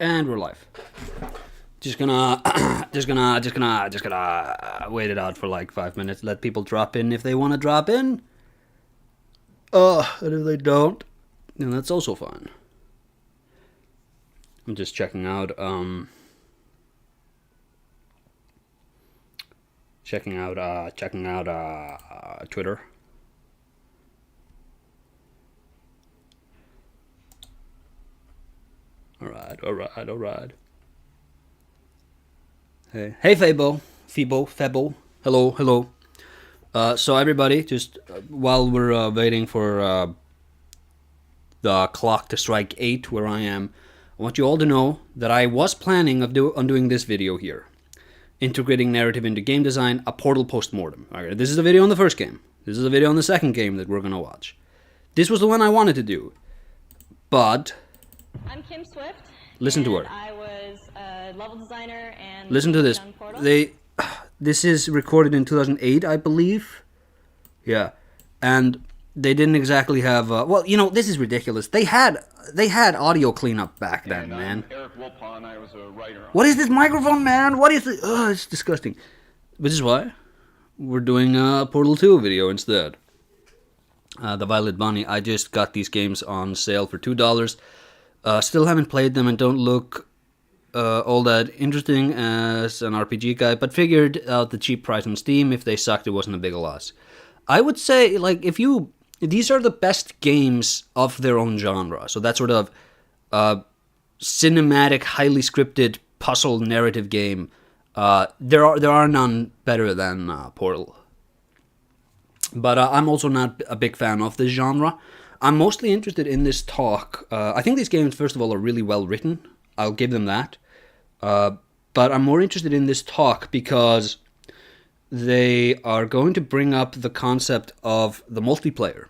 And we're live. Just gonna wait it out for like 5 minutes. Let people drop in if they want to drop in. And if they don't, then that's also fine. I'm just checking out Twitter. All right. Hey, Febo. Hello. So everybody, just while we're waiting for the clock to strike 8 where I am, I want you all to know that I was planning on doing this video here, integrating narrative into game design, a Portal postmortem. Okay, this is a video on the first game. This is a video on the second game that we're gonna watch. This was the one I wanted to do, but I'm Kim Swift. Listen to her. I was a level designer and listen to this. This is recorded in 2008, I believe. Yeah, and they didn't exactly have. Well, you know, this is ridiculous. They had audio cleanup back then, man. Eric Wilpon, I was a writer. What is this microphone, man? What is it? Oh, it's disgusting. Which is why we're doing a Portal 2 video instead. The Violet Bunny. I just got these games on sale for $2. Still haven't played them and don't look all that interesting as an RPG guy, but figured out the cheap price on Steam. If they sucked, it wasn't a big loss. I would say, like, these are the best games of their own genre. So that sort of cinematic, highly scripted puzzle narrative game. There are none better than Portal. But I'm also not a big fan of this genre. I'm mostly interested in this talk. I think these games, first of all, are really well written. I'll give them that. But I'm more interested in this talk because they are going to bring up the concept of the multiplayer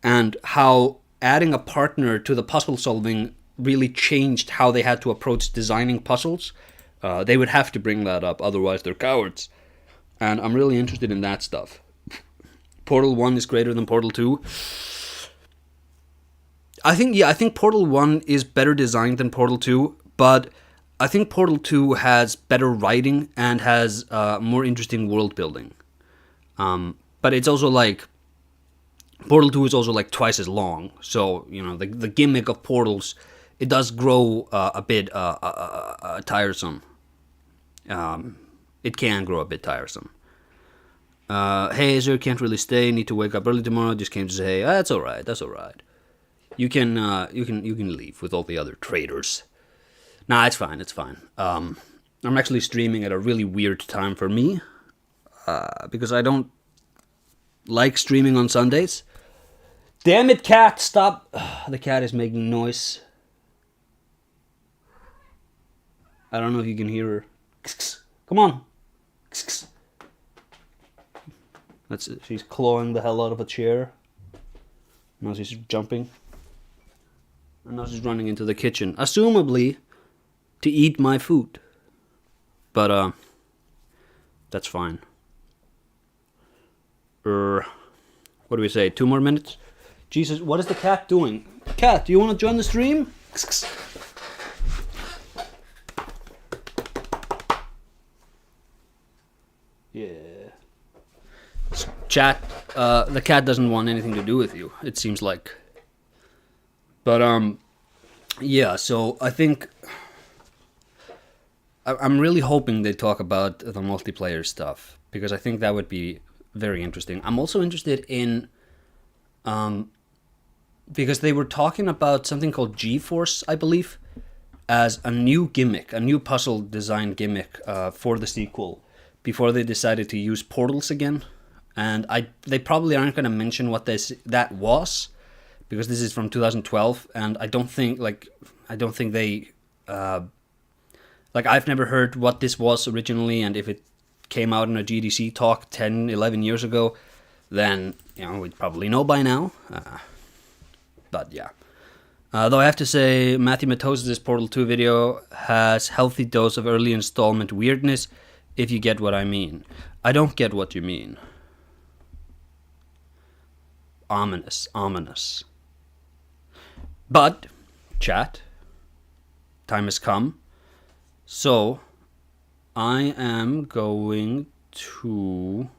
and how adding a partner to the puzzle solving really changed how they had to approach designing puzzles. They would have to bring that up, otherwise they're cowards. And I'm really interested in that stuff. Portal 1 is greater than Portal 2. I think Portal 1 is better designed than Portal 2, but I think Portal 2 has better writing and has more interesting world building. But it's also like, Portal 2 is also like twice as long, so, you know, the gimmick of Portals, it does grow a bit tiresome. It can grow a bit tiresome. Hey, Aesir, can't really stay, need to wake up early tomorrow, just came to say, hey, that's alright. You can leave with all the other traders. Nah, it's fine. I'm actually streaming at a really weird time for me, because I don't like streaming on Sundays. Damn it, cat! Stop! The cat is making noise. I don't know if you can hear her. Come on! She's clawing the hell out of a chair. Now she's jumping. And now she's running into the kitchen, assumably to eat my food. But, that's fine. What do we say, 2 more minutes? Jesus, what is the cat doing? Cat, do you want to join the stream? Yeah. Chat, the cat doesn't want anything to do with you, it seems like. But, yeah, so I think I'm really hoping they talk about the multiplayer stuff, because I think that would be very interesting. I'm also interested in, because they were talking about something called G-Force, I believe, as a new gimmick, a new puzzle design gimmick for the sequel, before they decided to use portals again. And they probably aren't going to mention what that was, because this is from 2012, and I don't think they, I've never heard what this was originally, and if it came out in a GDC talk 10, 11 years ago, then, you know, we'd probably know by now. But yeah. Though I have to say, Matthew Matos's Portal 2 video has healthy dose of early installment weirdness, if you get what I mean. I don't get what you mean. Ominous. But, chat, time has come. So I am going to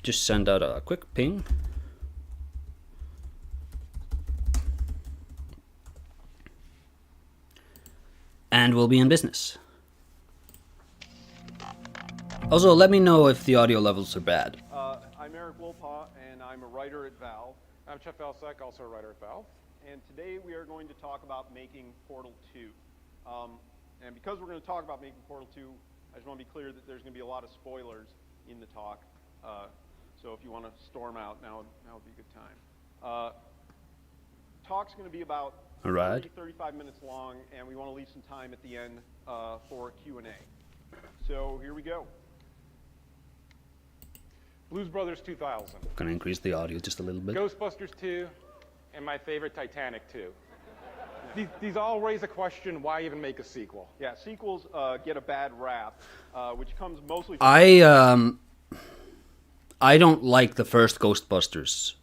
just send out a quick ping. And we'll be in business. Also, let me know if the audio levels are bad. I'm Eric Wolpaw, and I'm a writer at Valve. I'm Jeff Valsek, also a writer at Valve. And today we are going to talk about making Portal 2. And because we're going to talk about making Portal 2, I just want to be clear that there's going to be a lot of spoilers in the talk. So if you want to storm out, now would be a good time. Talk's going to be about 35 minutes long, and we want to leave some time at the end for Q&A. So here we go. Blues Brothers 2000. Gonna increase the audio just a little bit. Ghostbusters 2, and my favorite, Titanic 2. These all raise a question, why even make a sequel? Yeah, sequels get a bad rap, which comes mostly from... I don't like the first Ghostbusters.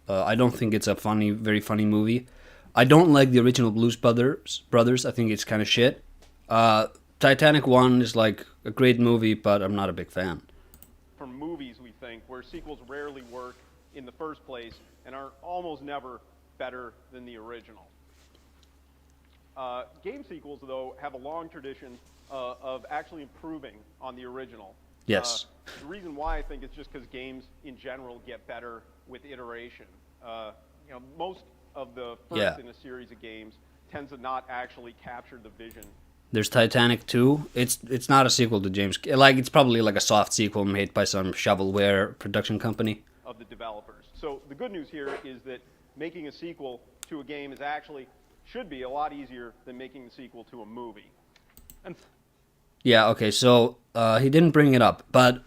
I don't think it's a very funny movie. I don't like the original Blues Brothers. I think it's kind of shit. Titanic 1 is like a great movie, but I'm not a big fan. From movies, we think, where sequels rarely work in the first place and are almost never better than the original. Game sequels, though, have a long tradition of actually improving on the original. Yes. The reason why I think is just because games in general get better with iteration. Most of the first in a series of games tends to not actually capture the vision. There's Titanic 2. It's not a sequel to James. Like, it's probably like a soft sequel made by some shovelware production company. Of the developers. So the good news here is that making a sequel to a game should be a lot easier than making the sequel to a movie. Yeah, okay, so he didn't bring it up, but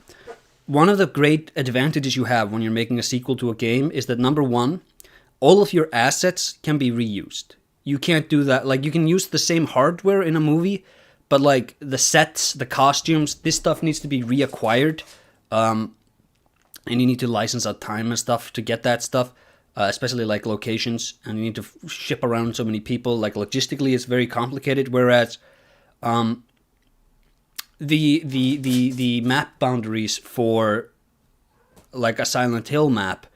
one of the great advantages you have when you're making a sequel to a game is that, number one, all of your assets can be reused. You can't do that. Like, you can use the same hardware in a movie, but like the sets, the costumes, this stuff needs to be reacquired. And you need to license out time and stuff to get that stuff, especially like locations. And you need to ship around so many people. Like, logistically, it's very complicated. Whereas the map boundaries for like a Silent Hill map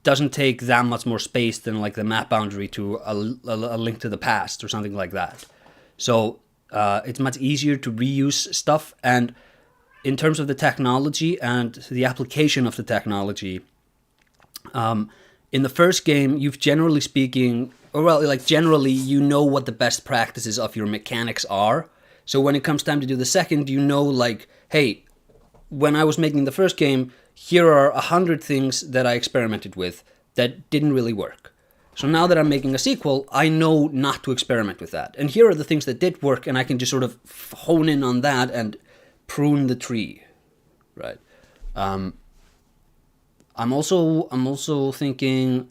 doesn't take that much more space than like the map boundary to a Link to the Past or something like that. So it's much easier to reuse stuff. And in terms of the technology and the application of the technology, in the first game, you've generally speaking, or well, like generally, you know what the best practices of your mechanics are. So when it comes time to do the second, you know, like, hey, when I was making the first game, here are 100 things that I experimented with that didn't really work. So now that I'm making a sequel, I know not to experiment with that. And here are the things that did work, and I can just sort of hone in on that and prune the tree, right? I'm also thinking,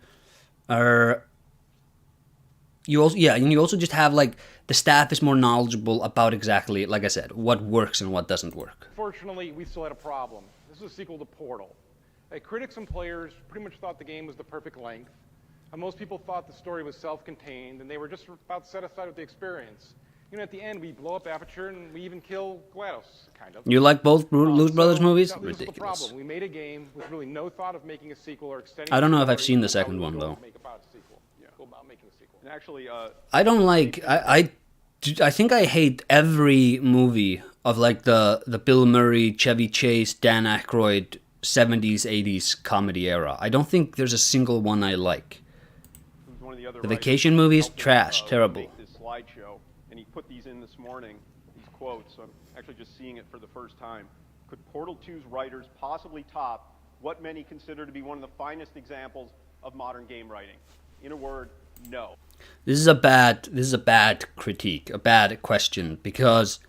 you also just have like the staff is more knowledgeable about exactly, like I said, what works and what doesn't work. Fortunately, we still had a problem. This is a sequel to Portal. Critics and players pretty much thought the game was the perfect length. Most people thought the story was self-contained, and they were just about satisfied with the experience. At the end, we blow up Aperture, and we even kill GLaDOS, kind of. You like both Blues Brothers movies? This is the Ridiculous. problem. We made a game with really no thought of making a sequel or extending. I don't know if I've the seen the story, second one, though. Go about making a sequel. And actually, I don't like. I think I hate every movie of like the Bill Murray, Chevy Chase, Dan Aykroyd 70s, 80s comedy era. I don't think there's a single one I like. one of the other The vacation movies, helped him, trash, terrible. Make this slideshow, and he put these in this morning, these quotes. So I'm actually just seeing it for the first time. Could Portal 2's writers possibly top what many consider to be one of the finest examples of modern game writing? In a word, no. This is a bad critique, a bad question, because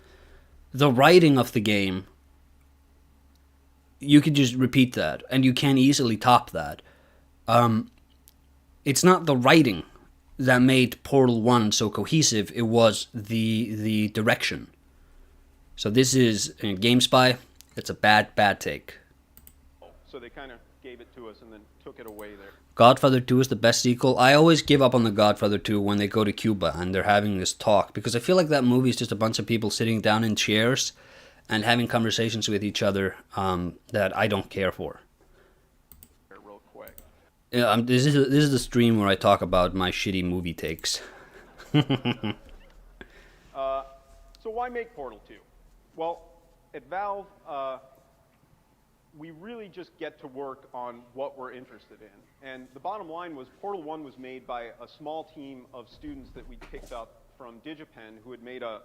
the writing of the game, you could just repeat that, and you can easily top that. It's not the writing that made Portal 1 so cohesive, it was the direction. So this is GameSpy. It's a bad take. So they kind of gave it to us and then took it away there. Godfather 2 is the best sequel. I always give up on the Godfather 2 when they go to Cuba and they're having this talk, because I feel like that movie is just a bunch of people sitting down in chairs and having conversations with each other that I don't care for. Real quick. Yeah, this is the stream where I talk about my shitty movie takes. So why make Portal 2? Well, at Valve, we really just get to work on what we're interested in. And the bottom line was Portal 1 was made by a small team of students that we picked up from DigiPen, who had made a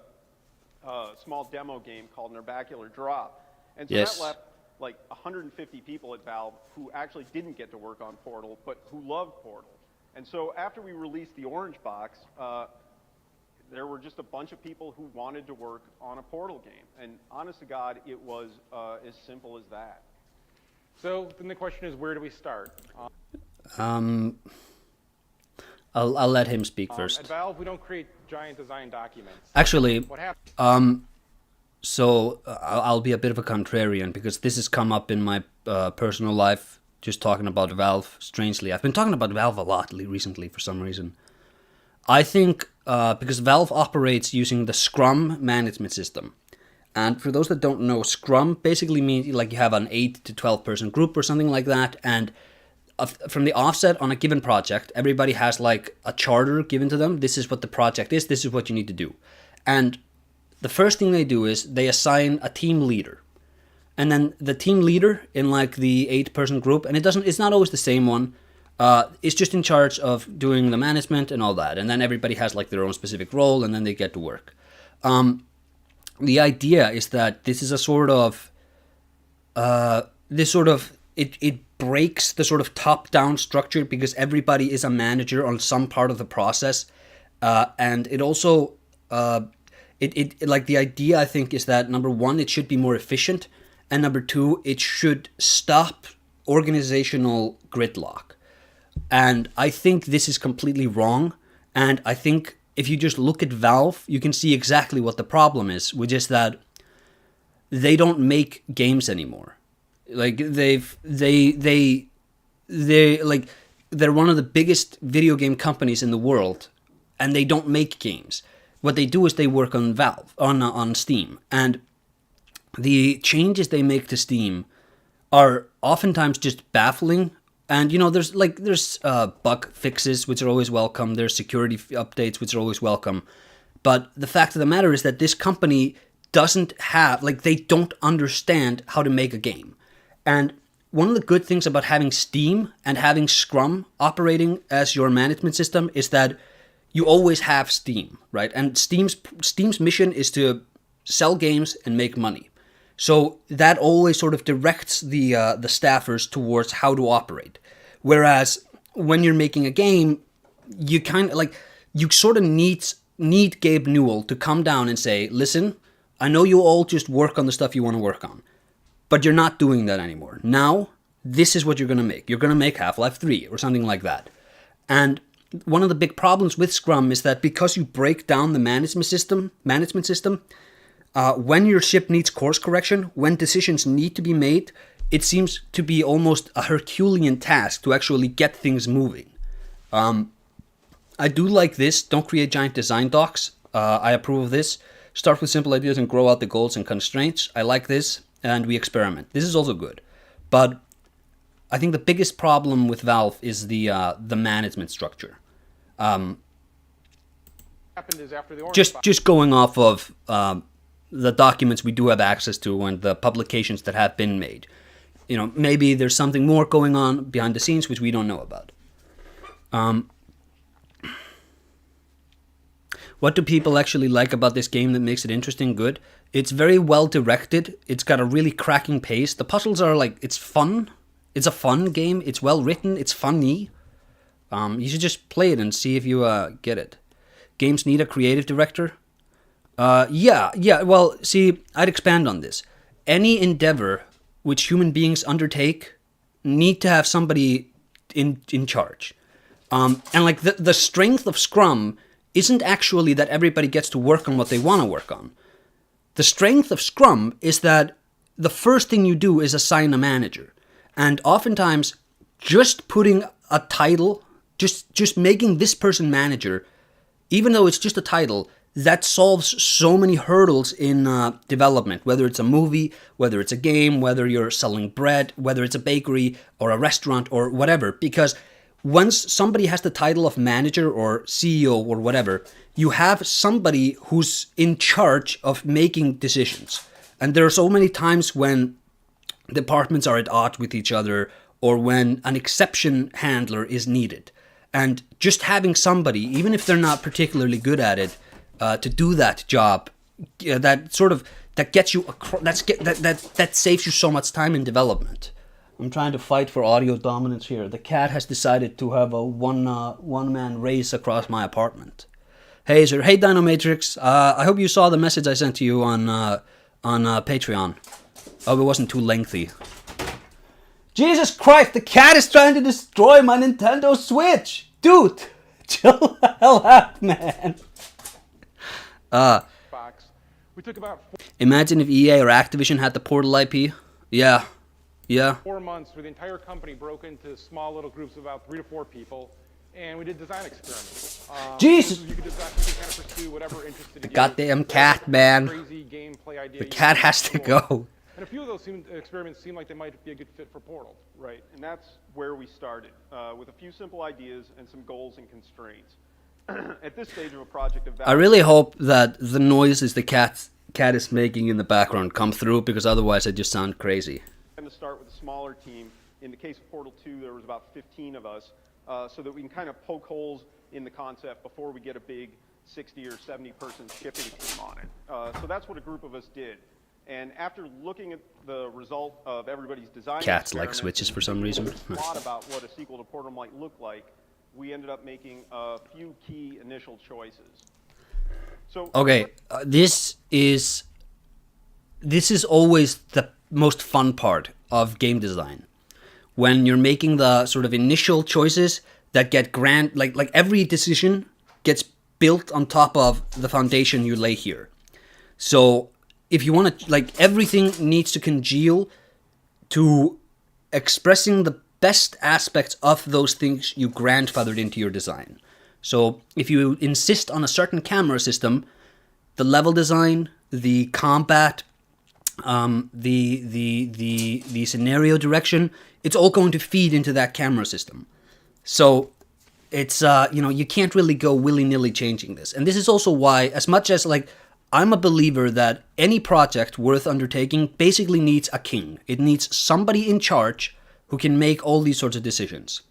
small demo game called Nerbacular Drop. And so Yes. that left like 150 people at Valve who actually didn't get to work on Portal, but who loved Portal. And so after we released the Orange Box, there were just a bunch of people who wanted to work on a Portal game. And honest to God, it was as simple as that. So then the question is, where do we start? I'll let him speak first. At Valve, we don't create giant design documents. Actually, What happens? so I'll be a bit of a contrarian, because this has come up in my personal life, just talking about Valve, strangely. I've been talking about Valve a lot recently for some reason. I think because Valve operates using the Scrum management system. And for those that don't know, Scrum basically means like you have an 8 to 12 person group or something like that. And from the offset on a given project, everybody has like a charter given to them. This is what the project is. This is what you need to do. And the first thing they do is they assign a team leader. And then the team leader in like the 8 person group, and it's not always the same one, is just in charge of doing the management and all that. And then everybody has like their own specific role, and then they get to work. The idea is that this is a sort of, it breaks the sort of top-down structure, because everybody is a manager on some part of the process. And it also, like the idea I think is that number one, it should be more efficient. And number two, it should stop organizational gridlock. And I think this is completely wrong. And I think if you just look at Valve, you can see exactly what the problem is, which is that they don't make games anymore. Like they're one of the biggest video game companies in the world, and they don't make games. What they do is they work on Valve, on Steam, and the changes they make to Steam are oftentimes just baffling. And, you know, there's bug fixes, which are always welcome. There's security updates, which are always welcome. But the fact of the matter is that this company doesn't have, they don't understand how to make a game. And one of the good things about having Steam and having Scrum operating as your management system is that you always have Steam, right? And Steam's mission is to sell games and make money. So that always sort of directs the staffers towards how to operate. Whereas when you're making a game, you kind of you sort of need Gabe Newell to come down and say, listen, I know you all just work on the stuff you want to work on, but you're not doing that anymore. Now, this is what you're going to make. You're going to make Half-Life 3 or something like that. And one of the big problems with Scrum is that because you break down the management system, when your ship needs course correction, when decisions need to be made, it seems to be almost a Herculean task to actually get things moving. I do like this. Don't create giant design docs. I approve of this. Start with simple ideas and grow out the goals and constraints. I like this, and we experiment. This is also good. But I think the biggest problem with Valve is the management structure. Happened is after the Orange Box. Just going off of the documents we do have access to and the publications that have been made. You know, maybe there's something more going on behind the scenes which we don't know about. What do people actually like about this game that makes it interesting? Good. It's very well directed. It's got a really cracking pace. The puzzles are it's fun. It's a fun game. It's well written. It's funny. You should just play it and see if you get it. Games need a creative director. Yeah. Well, see, I'd expand on this. Any endeavor which human beings undertake need to have somebody in charge. And the strength of Scrum isn't actually that everybody gets to work on what they want to work on. The strength of Scrum is that the first thing you do is assign a manager. And oftentimes, just putting a title, just making this person manager, even though it's just a title, that solves so many hurdles in development, whether it's a movie, whether it's a game, whether you're selling bread, whether it's a bakery or a restaurant or whatever. Because once somebody has the title of manager or CEO or whatever, you have somebody who's in charge of making decisions. And there are so many times when departments are at odds with each other or when an exception handler is needed. And just having somebody, even if they're not particularly good at it, to do that job, that gets you across, that saves you so much time in development. I'm trying to fight for audio dominance here. The cat has decided to have a one-man race across my apartment. Hey, Aesir. Hey, Dinomatrix. I hope you saw the message I sent to you on Patreon. Oh, it wasn't too lengthy. Jesus Christ, the cat is trying to destroy my Nintendo Switch! Dude, chill the hell out, man. We took about Imagine if EA or Activision had the Portal IP. Yeah. 4 months where the entire company broke into small little groups of about 3 to 4 people, and we did design experiments. Jesus! You could kind of pursue whatever interested you. Goddamn cat, man. Crazy gameplay idea. The cat has to go. And a few of those experiments seemed like they might be a good fit for Portal. Right, and that's where we started, with a few simple ideas and some goals and constraints. At this stage of a project I really hope that the noises the cat is making in the background come through, because otherwise I just sound crazy. I'm going to start with a smaller team. In the case of Portal 2, there was about 15 of us, so that we can kind of poke holes in the concept before we get a big 60 or 70 person shipping team on it. So that's what a group of us did. And after looking at the result of everybody's design, Cats like Switches for some reason. A lot about what a sequel to Portal might look like, we ended up making a few key initial choices. So okay, this is always the most fun part of game design, when you're making the sort of initial choices that get grand, like every decision gets built on top of the foundation you lay here. So if you want to, like, everything needs to congeal to expressing the best aspects of those things you grandfathered into your design. So if you insist on a certain camera system, the level design, the combat, the scenario direction, it's all going to feed into that camera system. So it's you can't really go willy-nilly changing this. And this is also why, as much as I'm a believer that any project worth undertaking basically needs a king. It needs somebody in charge who can make all these sorts of decisions.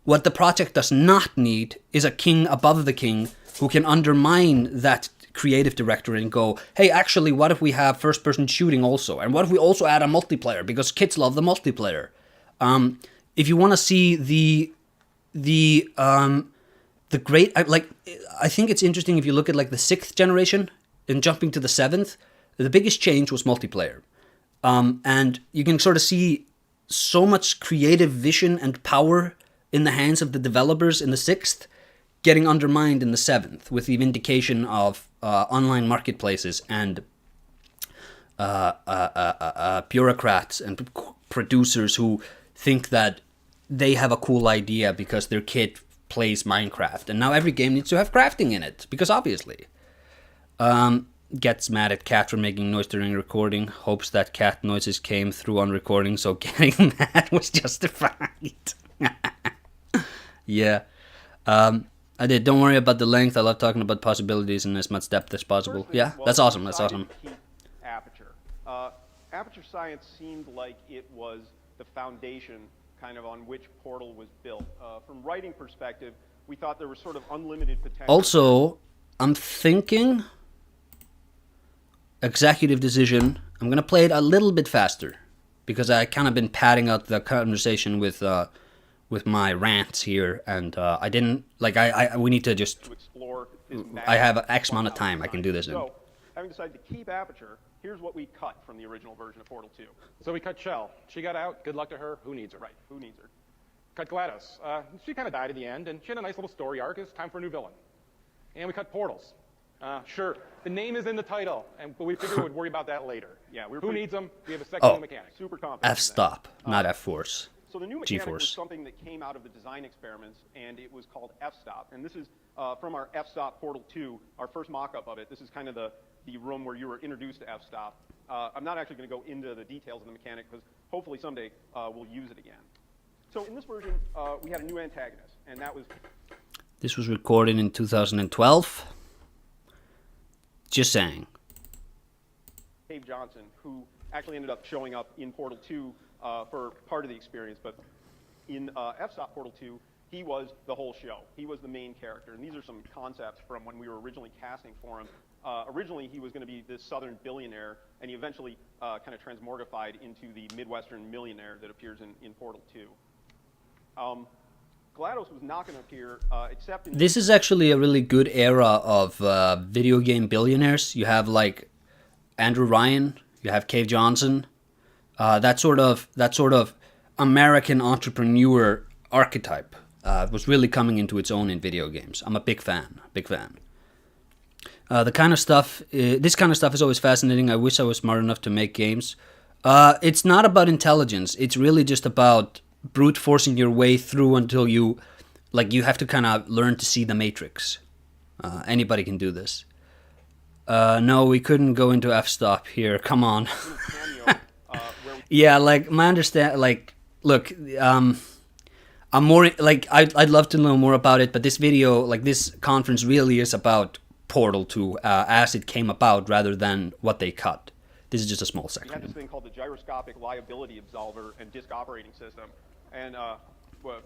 What the project does not need is a king above the king who can undermine that creative director and go, hey, actually, what if we have first-person shooting also? And what if we also add a multiplayer? Because kids love the multiplayer. If you want to see the great... I think it's interesting if you look at, the 6th generation and jumping to the 7th, the biggest change was multiplayer. And you can sort of see so much creative vision and power in the hands of the developers in the 6th getting undermined in the 7th with the vindication of online marketplaces and bureaucrats and producers who think that they have a cool idea because their kid plays Minecraft. And now every game needs to have crafting in it, because obviously. Gets mad at cat for making noise during recording, hopes that cat noises came through on recording, so getting mad was justified. Yeah. I did. Don't worry about the length. I love talking about possibilities in as much depth as possible. Firstly, Yeah, well, that's awesome. That's awesome. to keep Aperture. Aperture Science seemed like it was the foundation kind of on which Portal was built. From writing perspective, we thought there was sort of unlimited potential. Also, I'm thinking... executive decision. I'm going to play it a little bit faster, because I kind of been padding out the conversation with my rants here, and I didn't, we need to just... to explore I have X amount of time I can do this in. So, having decided to keep Aperture, here's what we cut from the original version of Portal 2. So we cut Shell. She got out. Good luck to her. Who needs her? Right, who needs her? Cut GLaDOS. She kind of died at the end, and she had a nice little story arc. It's time for a new villain. And we cut Portals. Sure. The name is in the title, but we figured we'd worry about that later. Yeah, we were Who pretty- needs them? We have a second Oh. mechanic. Super confident. in that. F-stop, not F-force. So the new mechanic was G-force. something that came out of the design experiments, and it was called F-stop. And this is from our F-stop Portal 2, our first mock-up of it. This is kind of the room where you were introduced to F-stop. I'm not actually going to go into the details of the mechanic because hopefully someday we'll use it again. So in this version, we had a new antagonist, and that was This was recorded in 2012. Just saying. Dave Johnson, who actually ended up showing up in Portal 2 for part of the experience, but in F-stop Portal 2, he was the whole show. He was the main character, and these are some concepts from when we were originally casting for him. Originally, he was going to be this southern billionaire, and he eventually kind of transmorgified into the Midwestern millionaire that appears in Portal 2. GLaDOS was not going to appear except in... This is actually a really good era of video game billionaires. You have like Andrew Ryan, you have Cave Johnson. That sort of American entrepreneur archetype was really coming into its own in video games. I'm a big fan. The kind of stuff, this kind of stuff is always fascinating. I wish I was smart enough to make games. It's not about intelligence. It's really just about brute forcing your way through until you have to kind of learn to see the matrix. Anybody can do this. No, we couldn't go into f-stop here. Come on. Yeah, like my understand. Like, look, I'm more like I'd love to know more about it, but this video, like this conference, really is about Portal 2 as it came about, rather than what they cut. This is just a small We had this section. thing called the gyroscopic liability absolver and disk operating system, and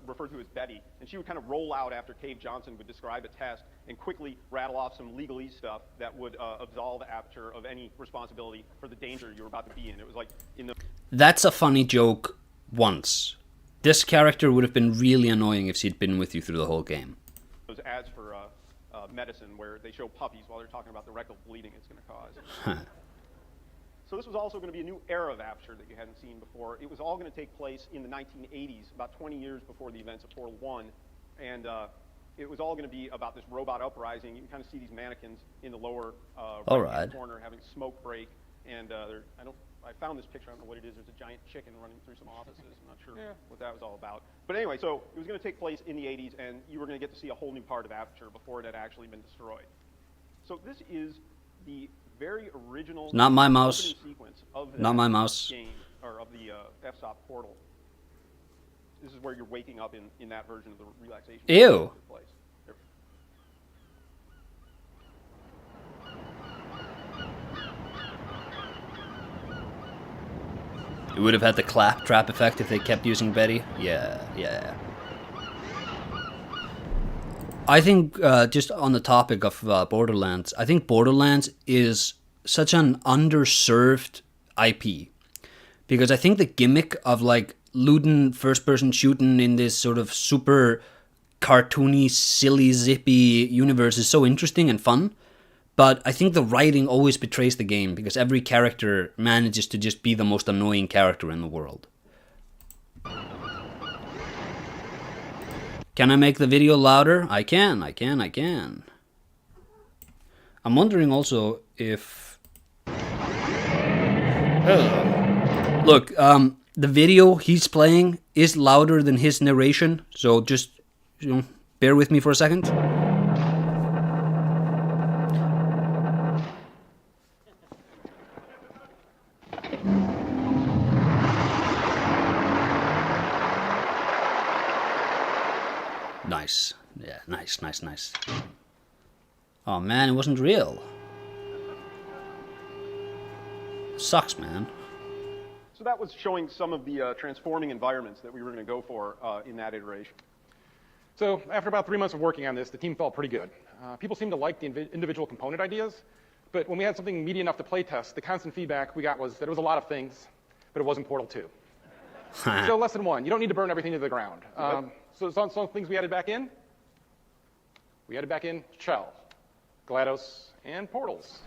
referred to as Betty. And she would kind of roll out after Cave Johnson would describe a test and quickly rattle off some legalese stuff that would absolve Aperture of any responsibility for the danger you were about to be in. It was like in the... That's a funny joke once. This character would have been really annoying if she'd been with you through the whole game. those ads for medicine where they show puppies while they're talking about the rectal bleeding it's going to cause. So this was also going to be a new era of Aperture that you hadn't seen before. It was all going to take place in the 1980s, about 20 years before the events of Portal 1. And it was all going to be about this robot uprising. You can kind of see these mannequins in the lower right corner having a smoke break. And I found this picture. I don't know what it is. There's a giant chicken running through some offices. I'm not sure what that was all about. But anyway, so it was going to take place in the 80s, and you were going to get to see a whole new part of Aperture before it had actually been destroyed. So this is the very original Not my mouse. sequence of the Not my mouse. game, or of the f-stop portal. This is where you're waking up in that version of the relaxation. Ew. Place. There. It would have had the clap trap effect if they kept using Betty. Yeah. I think, just on the topic of Borderlands, I think Borderlands is such an underserved IP. Because I think the gimmick of, like, looting, first-person shooting in this sort of super cartoony, silly, zippy universe is so interesting and fun. But I think the writing always betrays the game, because every character manages to just be the most annoying character in the world. Can I make the video louder? I can. I'm wondering also if... Look, the video he's playing is louder than his narration, so just, bear with me for a second. Nice. Yeah, nice. Oh man, it wasn't real. Sucks, man. So that was showing some of the transforming environments that we were going to go for in that iteration. So after about 3 months of working on this, the team felt pretty good. People seemed to like the individual component ideas, but when we had something meaty enough to play test, the constant feedback we got was that it was a lot of things, but it wasn't Portal 2. So lesson one, you don't need to burn everything to the ground. So some things we added back in. We added back in Shell, GLaDOS, and portals.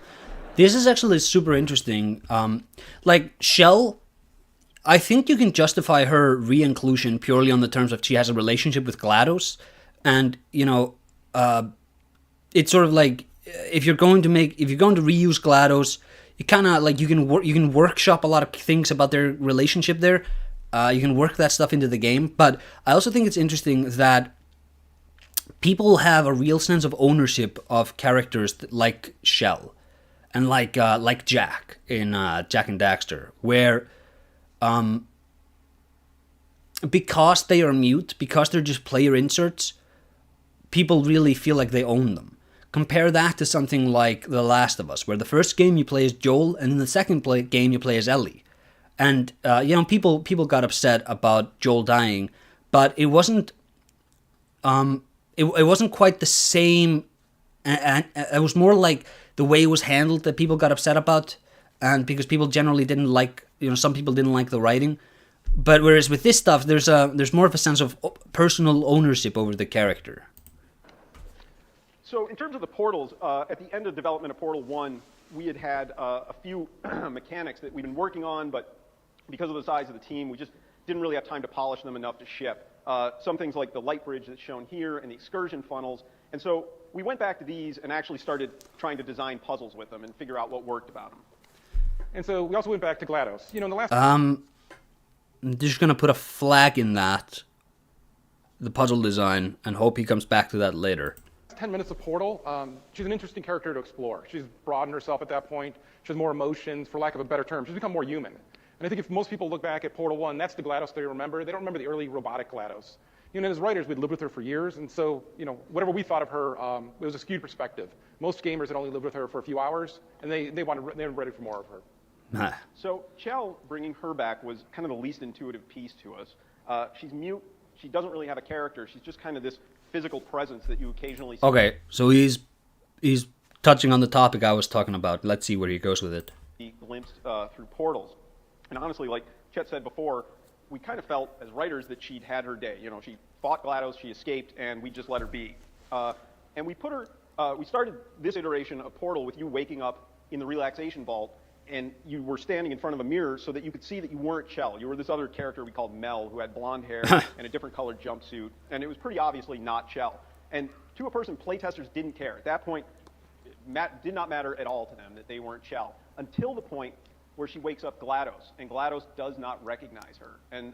This is actually super interesting. Like, Shell, I think you can justify her re-inclusion purely on the terms of she has a relationship with GLaDOS. And, it's sort of like if you're going to reuse GLaDOS, you kind of like you can workshop a lot of things about their relationship there. You can work that stuff into the game, but I also think it's interesting that people have a real sense of ownership of characters like Shell and like Jack in Jack and Daxter, where because they are mute, because they're just player inserts, people really feel like they own them. Compare that to something like The Last of Us, where the first game you play as Joel, and in the second game you play as Ellie. And, people got upset about Joel dying, but it wasn't, it wasn't quite the same, and it was more like the way it was handled that people got upset about, and because people generally didn't like, some people didn't like the writing. But whereas with this stuff, there's more of a sense of personal ownership over the character. So in terms of the portals, at the end of development of Portal 1, we had a few mechanics that we've been working on, but because of the size of the team, we just didn't really have time to polish them enough to ship. Some things like the light bridge that's shown here and the excursion funnels. And so we went back to these and actually started trying to design puzzles with them and figure out what worked about them. And so we also went back to GLaDOS. In the last... I'm just going to put a flag in that, the puzzle design, and hope he comes back to that later. 10 minutes of Portal, she's an interesting character to explore. She's broadened herself at that point. She has more emotions, for lack of a better term. She's become more human. And I think if most people look back at Portal 1, that's the GLaDOS they remember. They don't remember the early robotic GLaDOS. And as writers, we'd lived with her for years, and so, whatever we thought of her, it was a skewed perspective. Most gamers had only lived with her for a few hours, and they were ready for more of her. So Chell, bringing her back, was kind of the least intuitive piece to us. She's mute. She doesn't really have a character. She's just kind of this physical presence that you occasionally see. Okay, so he's touching on the topic I was talking about. Let's see where he goes with it. He glimpsed through portals. And honestly, like Chet said before, we kind of felt as writers that she'd had her day. She fought GLaDOS, she escaped, and we just let her be. And we put her, we started this iteration of Portal with you waking up in the relaxation vault, and you were standing in front of a mirror so that you could see that you weren't Chell. You were this other character we called Mel, who had blonde hair and a different colored jumpsuit, and it was pretty obviously not Chell. And to a person, playtesters didn't care. At that point, it did not matter at all to them that they weren't Chell, until the point where she wakes up GLaDOS, and GLaDOS does not recognize her. And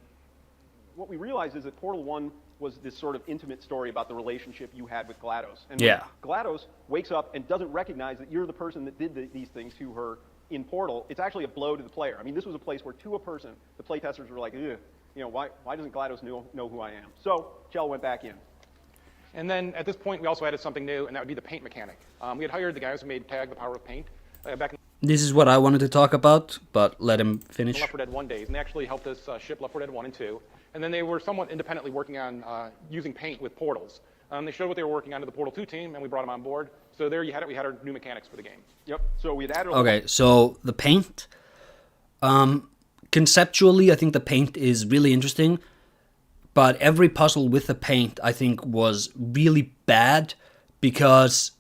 what we realized is that Portal 1 was this sort of intimate story about the relationship you had with GLaDOS. And when GLaDOS wakes up and doesn't recognize that you're the person that did these things to her in Portal, it's actually a blow to the player. I mean, this was a place where, to a person, the playtesters were like, ugh, why doesn't GLaDOS know who I am? So Chell went back in. And then at this point, we also added something new, and that would be the paint mechanic. We had hired the guys who made Tag: The Power of Paint back in This is what I wanted to talk about, but let him finish. Left 4 Dead 1 days, and they actually helped us ship Left 4 Dead 1 and 2. And then they were somewhat independently working on using paint with portals. They showed what they were working on to the Portal 2 team, and we brought them on board. So there you had it. We had our new mechanics for the game. Yep. So we had added. Okay, so the paint. Conceptually, I think the paint is really interesting, but every puzzle with the paint, I think, was really bad because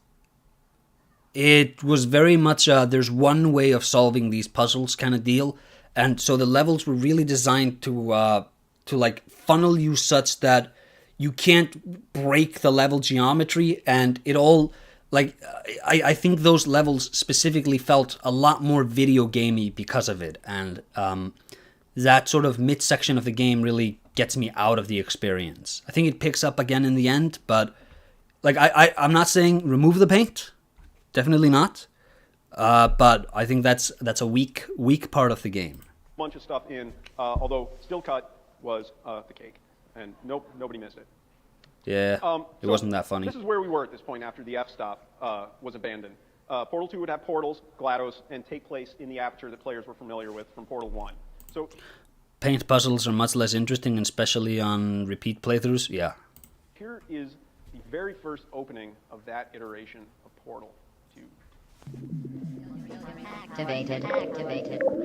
it was very much there's one way of solving these puzzles kind of deal, and so the levels were really designed to like funnel you such that you can't break the level geometry, and it all like I think those levels specifically felt a lot more video gamey because of it, and that sort of midsection of the game really gets me out of the experience. I think it picks up again in the end, but like I'm not saying remove the paint. Definitely not, but I think that's a weak part of the game. Bunch of stuff in, although Still Cut was the cake, and nobody missed it. Yeah, it wasn't that funny. This is where we were at this point after the f-stop was abandoned. Portal 2 would have portals, GLaDOS, and take place in the aperture that players were familiar with from Portal 1. So, paint puzzles are much less interesting, especially on repeat playthroughs. Yeah. Here is the very first opening of that iteration of Portal 2. Activated.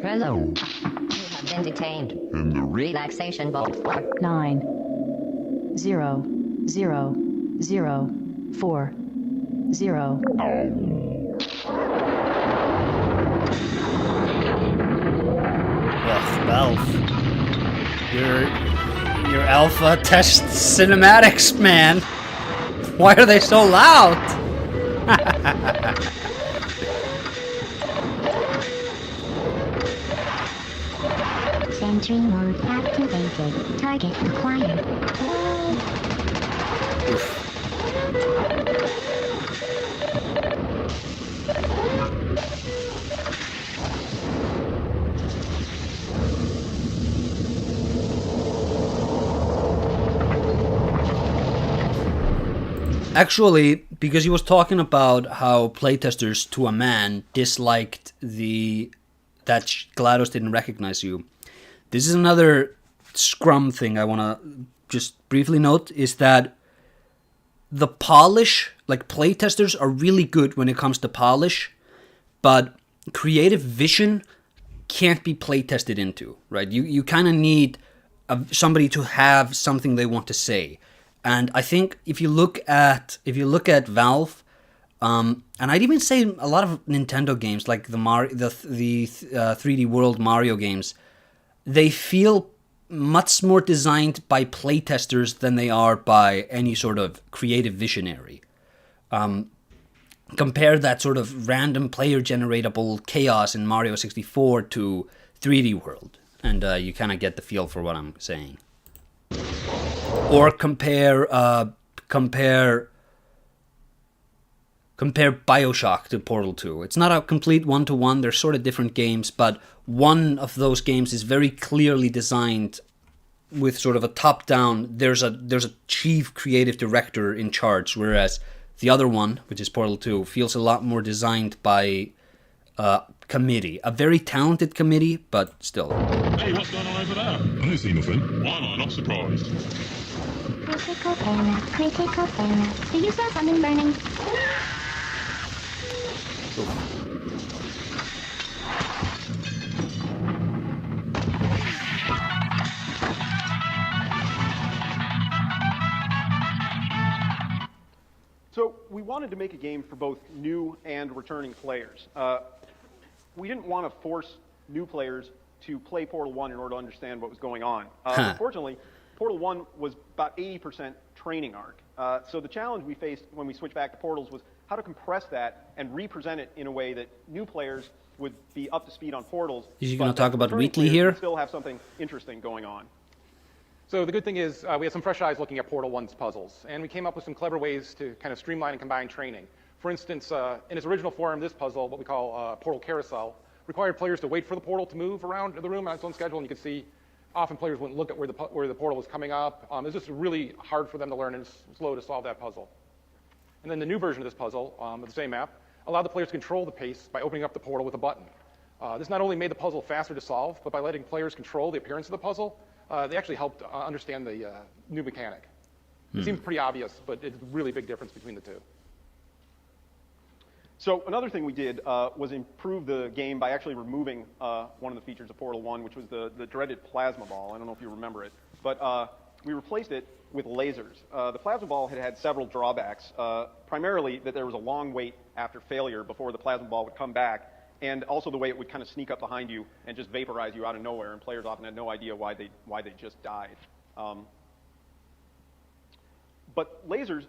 Hello. You have been detained in the relaxation vault. 9 0 0 0 4 0. Ugh, Valve. Your alpha test cinematics, man. Why are they so loud? Sentry mode activated. Target acquired. Actually, because he was talking about how playtesters to a man disliked that GLaDOS didn't recognize you. This is another Scrum thing I want to just briefly note, is that the polish, like playtesters are really good when it comes to polish, but creative vision can't be playtested into, right? You kind of need somebody to have something they want to say. And I think if you look at Valve, and I'd even say a lot of Nintendo games like the 3D World Mario games, they feel much more designed by playtesters than they are by any sort of creative visionary. Compare that sort of random player generatable chaos in Mario 64 to 3D World, and you kind of get the feel for what I'm saying. Or compare BioShock to Portal 2. It's not a complete one-to-one. They're sort of different games, but one of those games is very clearly designed with sort of a top-down. There's a chief creative director in charge, whereas the other one, which is Portal 2, feels a lot more designed by a committee. A very talented committee, but still. Hey, what's going on over there? I don't see nothing. Why am I not surprised? Critical error. Critical error. Do you saw something burning? So we wanted to make a game for both new and returning players. We didn't want to force new players to play Portal 1 in order to understand what was going on. Unfortunately, Portal 1 was about 80% training arc. So the challenge we faced when we switched back to Portals was how to compress that and represent it in a way that new players would be up to speed on Portals. Is he going to talk about Wheatley here? Still have something interesting going on. So the good thing is we had some fresh eyes looking at Portal 1's puzzles, and we came up with some clever ways to kind of streamline and combine training. For instance, in its original form, this puzzle, what we call Portal Carousel, required players to wait for the portal to move around the room on its own schedule, and you can see often players wouldn't look at where the portal was coming up. It was just really hard for them to learn and slow to solve that puzzle. And then the new version of this puzzle, with the same map, allowed the players to control the pace by opening up the portal with a button. This not only made the puzzle faster to solve, but by letting players control the appearance of the puzzle, they actually helped understand the new mechanic. It seems pretty obvious, but it's a really big difference between the two. So another thing we did was improve the game by actually removing one of the features of Portal 1, which was the dreaded plasma ball. I don't know if you remember it, but we replaced it with lasers. The plasma ball had several drawbacks, primarily that there was a long wait after failure before the plasma ball would come back, and also the way it would kind of sneak up behind you and just vaporize you out of nowhere, and players often had no idea why they just died. But lasers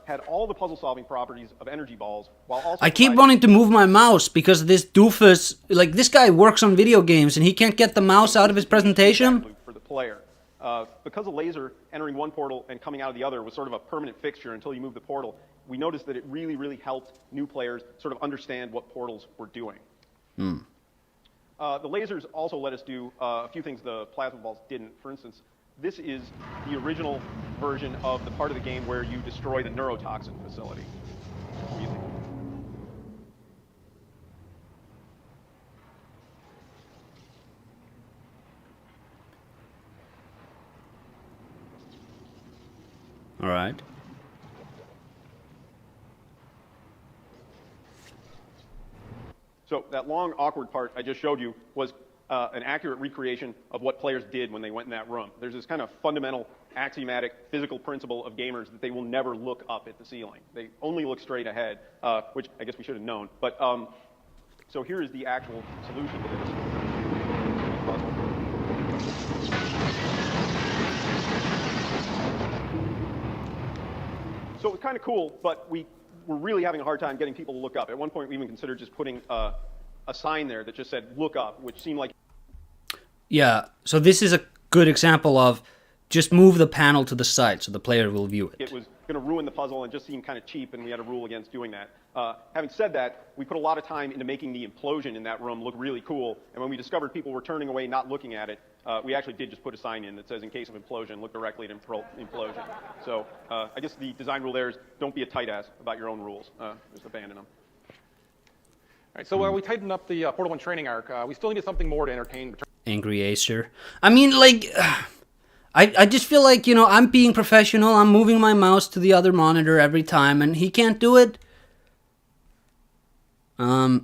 had all the puzzle-solving properties of energy balls, while also... I keep wanting to move my mouse because this doofus, like this guy works on video games and he can't get the mouse out of his presentation. ...for the player. Because a laser entering one portal and coming out of the other was sort of a permanent fixture until you move the portal, we noticed that it really, really helped new players sort of understand what portals were doing. The lasers also let us do a few things the plasma balls didn't. For instance, this is the original version of the part of the game where you destroy the neurotoxin facility. All right. So that long, awkward part I just showed you was an accurate recreation of what players did when they went in that room. There's this kind of fundamental, axiomatic, physical principle of gamers that they will never look up at the ceiling. They only look straight ahead, which I guess we should have known. But so here is the actual solution to this puzzle. So it was kind of cool, but we we're really having a hard time getting people to look up. At one point, we even considered just putting a sign there that just said "look up," which seemed like. Yeah, so this is a good example of just move the panel to the side so the player will view it. It was going to ruin the puzzle and just seemed kind of cheap, and we had a rule against doing that. Having said that, we put a lot of time into making the implosion in that room look really cool, and when we discovered people were turning away, not looking at it, we actually did just put a sign in that says, in case of implosion, look directly at implosion. So I guess the design rule there is don't be a tight ass about your own rules. Just abandon them. All right, so while we tightened up the Portal 1 training arc, we still needed something more to entertain. Angry Aesir. I mean, like, I just feel like, you know, I'm being professional. I'm moving my mouse to the other monitor every time, and he can't do it. I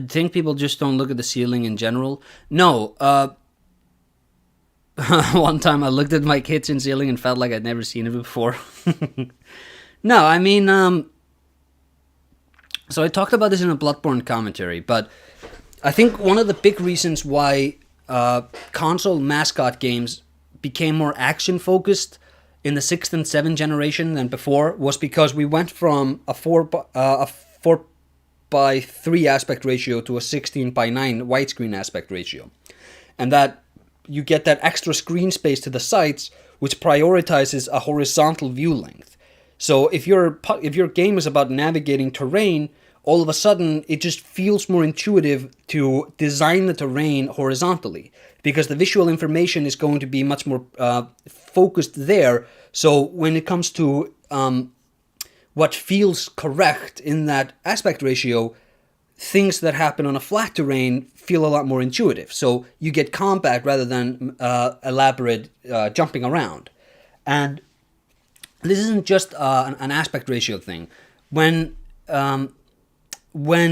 think people just don't look at the ceiling in general. No, one time I looked at my kitchen ceiling and felt like I'd never seen it before. No, I mean, so I talked about this in a Bloodborne commentary, but I think one of the big reasons why console mascot games became more action-focused in the 6th and 7th generation than before was because we went from a 4:3 aspect ratio to a 16:9 widescreen aspect ratio. And that you get that extra screen space to the sides, which prioritizes a horizontal view length. So if your game is about navigating terrain, all of a sudden it just feels more intuitive to design the terrain horizontally, because the visual information is going to be much more focused there. So when it comes to what feels correct in that aspect ratio, things that happen on a flat terrain feel a lot more intuitive. So you get combat rather than elaborate jumping around. And this isn't just an aspect ratio thing. When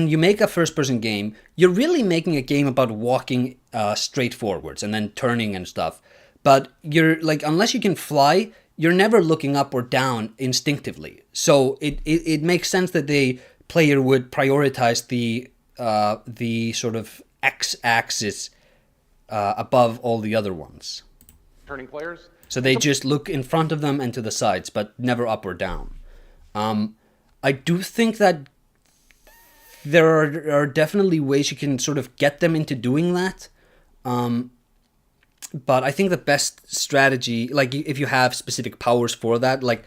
you make a first-person game, you're really making a game about walking straight forwards and then turning and stuff. But you're like, unless you can fly, you're never looking up or down instinctively. So it makes sense that the player would prioritize the sort of x-axis above all the other ones. Turning players. So they just look in front of them and to the sides, but never up or down. I do think that there are definitely ways you can sort of get them into doing that. But I think the best strategy, like if you have specific powers for that, like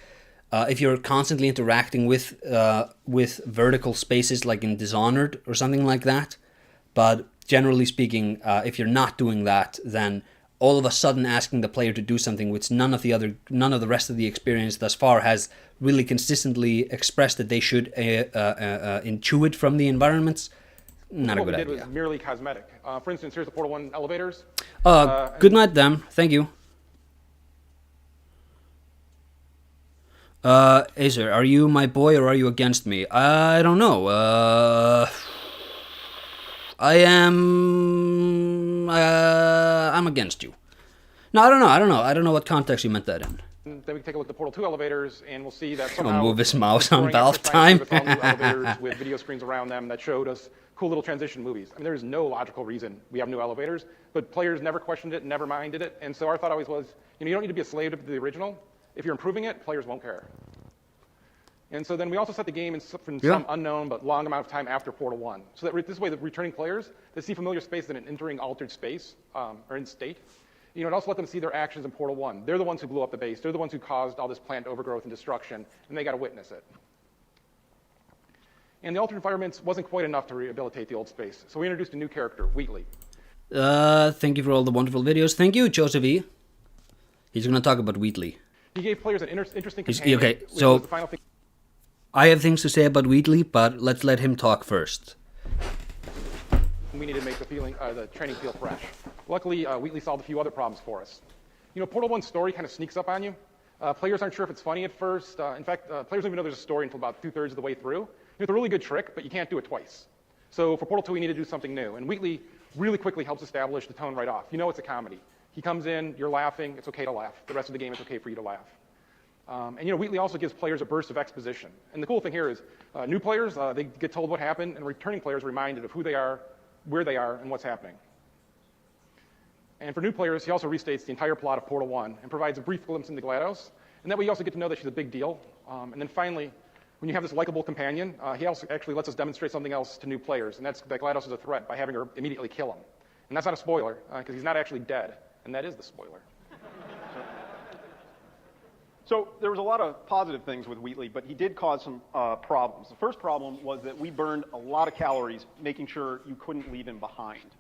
if you're constantly interacting with vertical spaces like in Dishonored or something like that. But generally speaking, if you're not doing that, then all of a sudden asking the player to do something which none of the rest of the experience thus far has really consistently expressed that they should intuit from the environments, not a good idea. What we did was merely cosmetic. For instance, here's the Portal 1 elevators. Good night, them. Thank you. Aesir, are you my boy or are you against me? I don't know. I'm against you. No, I don't know. I don't know what context you meant that in. Then we can take a look at the Portal 2 elevators, and we'll see that somehow... I'll move his mouse on during Valve exercise time. with all new elevators with video screens around them that showed us cool little transition movies. I mean, there's no logical reason we have new elevators, but players never questioned it, never minded it, and so our thought always was, you don't need to be a slave to the original. If you're improving it, players won't care. And so then we also set the game in some unknown but long amount of time after Portal 1. So that this way, the returning players, they see familiar space in an entering altered space, or in state. It also let them see their actions in Portal 1. They're the ones who blew up the base. They're the ones who caused all this plant overgrowth and destruction, and they got to witness it. And the altered environments wasn't quite enough to rehabilitate the old space, so we introduced a new character, Wheatley. Thank you for all the wonderful videos. Thank you, Joseph E. He's going to talk about Wheatley. He gave players an interesting companion. Okay, which so was the final thing. I have things to say about Wheatley, but let's let him talk first. We need to make the training feel fresh. Luckily, Wheatley solved a few other problems for us. Portal 1's story kind of sneaks up on you. Players aren't sure if it's funny at first. In fact, players don't even know there's a story until about 2/3 of the way through. It's a really good trick, but you can't do it twice. So for Portal 2, we need to do something new. And Wheatley really quickly helps establish the tone right off. It's a comedy. He comes in, you're laughing, it's okay to laugh. The rest of the game, it's okay for you to laugh. And Wheatley also gives players a burst of exposition. And the cool thing here is new players, they get told what happened, and returning players are reminded of who they are, where they are, and what's happening. And for new players, he also restates the entire plot of Portal 1 and provides a brief glimpse into GLaDOS. And that way you also get to know that she's a big deal. And then finally, When you have this likable companion, he also actually lets us demonstrate something else to new players, and that's that GLaDOS is a threat by having her immediately kill him. And that's not a spoiler, because he's not actually dead, and that is the spoiler. So there was a lot of positive things with Wheatley, but he did cause some problems. The first problem was that we burned a lot of calories making sure you couldn't leave him behind.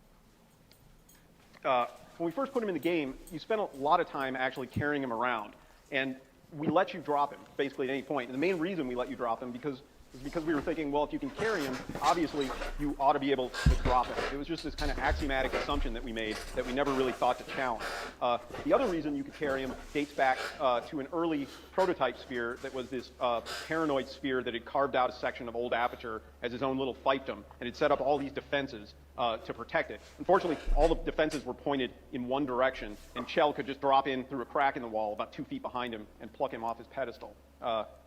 When we first put him in the game, you spent a lot of time actually carrying him around, and we let you drop him basically at any point. And the main reason we let you drop him is because we were thinking, well, if you can carry him, obviously you ought to be able to drop him. It was just this kind of axiomatic assumption that we made that we never really thought to challenge. The other reason you could carry him dates back to an early prototype sphere that was this paranoid sphere that had carved out a section of old Aperture as his own little fiefdom, and had set up all these defenses to protect it. Unfortunately, all the defenses were pointed in one direction, and Chell could just drop in through a crack in the wall about 2 feet behind him and pluck him off his pedestal.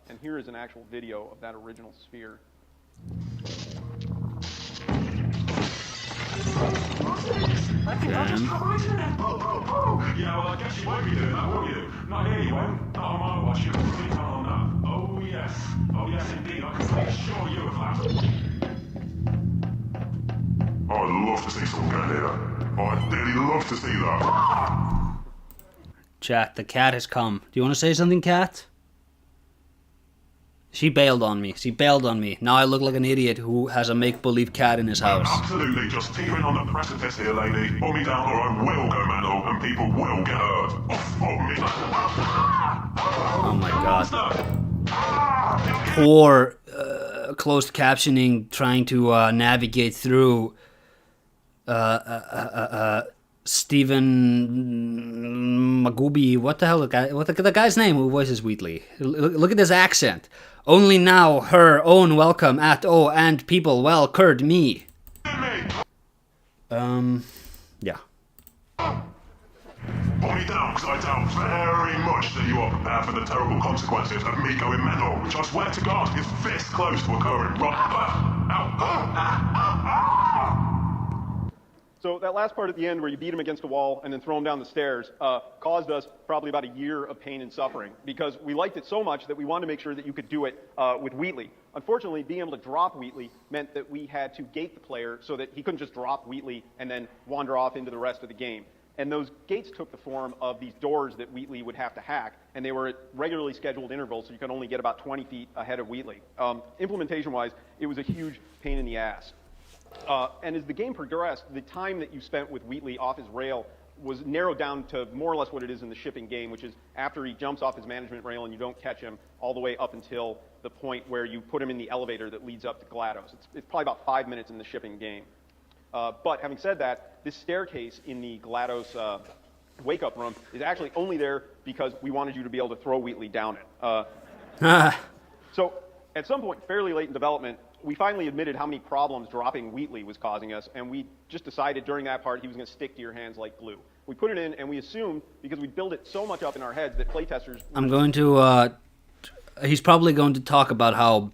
And here is an actual video of that original sphere. Yeah, well, I guess you won't be doing that, will you? Not here, you won't. Not on my watch, you can really tell on that. Oh, yes. Oh, yes, indeed. I can assure you of that. I'd love to see someone get here. I'd really love to see that. Chat, the cat has come. Do you want to say something, cat? She bailed on me. She bailed on me. Now I look like an idiot who has a make-believe cat in his house. Absolutely, just teetering on the precipice here, lady. Put me down or I will go mental and people will get hurt. Me. Oh my god. Poor closed captioning trying to navigate through Stephen Magubi. What the hell? The guy's name who voices Wheatley. Look at this accent. Only now her own welcome at and people welcomed me. Yeah. Put me down, because I doubt very much that you are prepared for the terrible consequences of me going mental, which I swear to God is this close to occurring So that last part at the end where you beat him against a wall and then throw him down the stairs caused us probably about a year of pain and suffering, because we liked it so much that we wanted to make sure that you could do it with Wheatley. Unfortunately, being able to drop Wheatley meant that we had to gate the player so that he couldn't just drop Wheatley and then wander off into the rest of the game. And those gates took the form of these doors that Wheatley would have to hack, and they were at regularly scheduled intervals, so you could only get about 20 feet ahead of Wheatley. Implementation-wise, it was a huge pain in the ass. And as the game progressed, the time that you spent with Wheatley off his rail was narrowed down to more or less what it is in the shipping game, which is after he jumps off his management rail and you don't catch him, all the way up until the point where you put him in the elevator that leads up to GLaDOS. It's probably about 5 minutes in the shipping game. But having said that, this staircase in the GLaDOS wake-up room is actually only there because we wanted you to be able to throw Wheatley down it. So at some point, fairly late in development, we finally admitted how many problems dropping Wheatley was causing us, and we just decided during that part he was going to stick to your hands like glue. We put it in, and we assumed, because we built it so much up in our heads, that playtesters... I'm going to... he's probably going to talk about how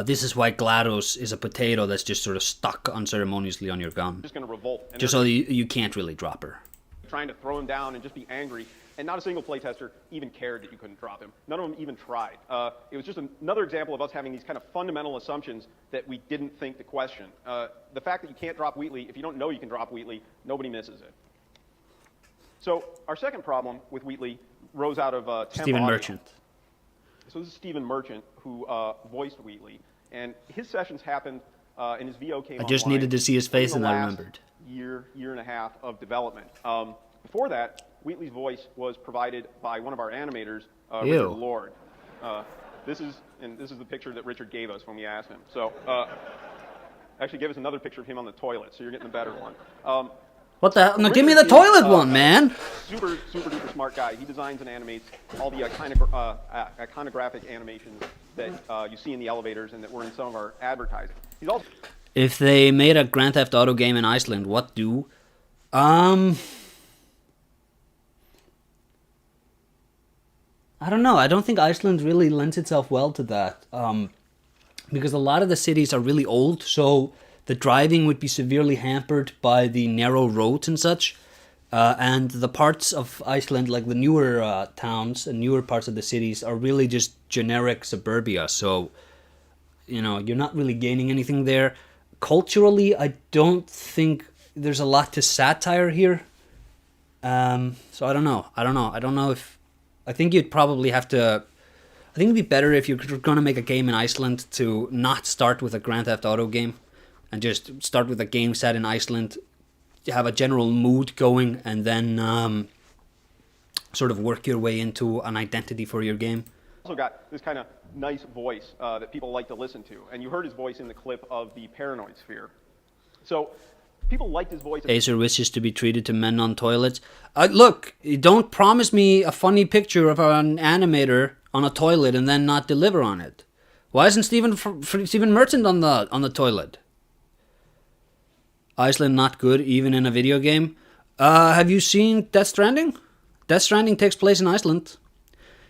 this is why GLaDOS is a potato that's just sort of stuck unceremoniously on your gun. Just going to revolt. And just so you can't really drop her. Trying to throw him down and just be angry, and not a single playtester even cared that you couldn't drop him. None of them even tried. It was just another example of us having these kind of fundamental assumptions that we didn't think to question. The fact that you can't drop Wheatley, if you don't know you can drop Wheatley, nobody misses it. So our second problem with Wheatley rose out of Stephen Merchant. So this is Stephen Merchant, who voiced Wheatley, and his sessions happened, and his VO came I just online needed to see his face and I last remembered. Year and a half of development. Before that, Wheatley's voice was provided by one of our animators, Richard Lord. This is the picture that Richard gave us when we asked him. So actually gave us another picture of him on the toilet, so you're getting a better one. What the hell? No, give me the toilet one, man! Super duper smart guy. He designs and animates all the iconographic animations that you see in the elevators and that were in some of our advertising. He's also... If they made a Grand Theft Auto game in Iceland, what do? I don't know. I don't think Iceland really lends itself well to that. Because a lot of the cities are really old, so the driving would be severely hampered by the narrow roads and such. And the parts of Iceland, like the newer towns and newer parts of the cities, are really just generic suburbia. So, you're not really gaining anything there. Culturally, I don't think there's a lot to satire here. So I don't know. I don't know if... I think you'd probably have to... I think it'd be better if you're going to make a game in Iceland to not start with a Grand Theft Auto game and just start with a game set in Iceland, have a general mood going, and then sort of work your way into an identity for your game. Also got this kind of nice voice that people like to listen to, and you heard his voice in the clip of the Paranoid Sphere. So people liked his voice. Aesir wishes to be treated to men on toilets. Look, don't promise me a funny picture of an animator on a toilet and then not deliver on it. Why isn't Stephen Merchant on the toilet? Iceland not good even in a video game. Have you seen Death Stranding? Death Stranding takes place in Iceland.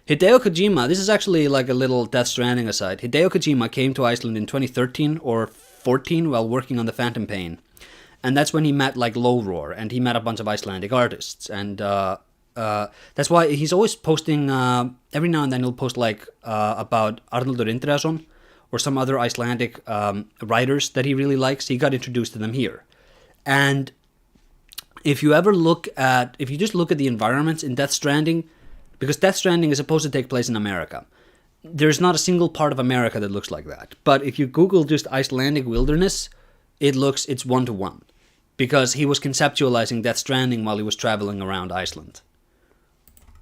Hideo Kojima, this is actually like a little Death Stranding aside. Hideo Kojima came to Iceland in 2013 or 14 while working on the Phantom Pain. And that's when he met like Low Roar, and he met a bunch of Icelandic artists. And that's why he's always posting, every now and then he'll post like about Arnaldur Indriðason or some other Icelandic writers that he really likes. He got introduced to them here. And if you just look at the environments in Death Stranding, because Death Stranding is supposed to take place in America, there's not a single part of America that looks like that. But if you Google just Icelandic wilderness, it's one-to-one. Because he was conceptualizing Death Stranding while he was traveling around Iceland.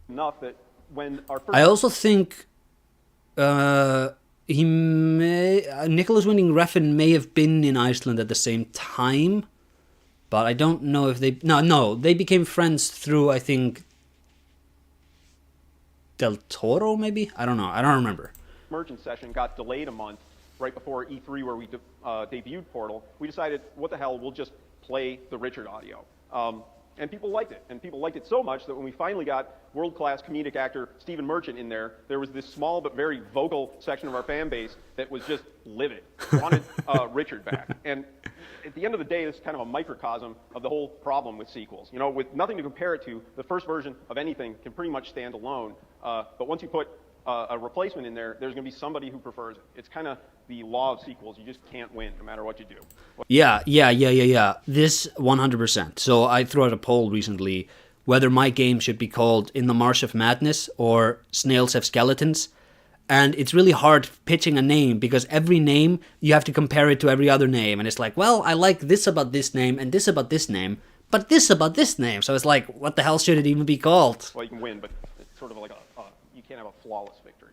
Enough that when our first... I also think Nicholas Winding Refn may have been in Iceland at the same time, but I don't know if they... No, they became friends through, I think, Del Toro, maybe? I don't know. I don't remember. Merchant session got delayed a month right before E3 where we debuted Portal. We decided, what the hell, we'll just play the Richard audio. And people liked it. And people liked it so much that when we finally got world-class comedic actor Stephen Merchant in there was this small but very vocal section of our fan base that was just livid, wanted Richard back. And at the end of the day, this is kind of a microcosm of the whole problem with sequels. With nothing to compare it to, the first version of anything can pretty much stand alone. But once you put a replacement in there, there's going to be somebody who prefers it. It's kind of the law of sequels. You just can't win no matter what you do. Yeah. This 100%. So I threw out a poll recently whether my game should be called In the Marsh of Madness or Snails Have Skeletons. And it's really hard pitching a name because every name, you have to compare it to every other name. And it's like, well, I like this about this name and this about this name, but this about this name. So it's like, what the hell should it even be called? Well, you can win, but it's sort of like you can't have a flawless victory.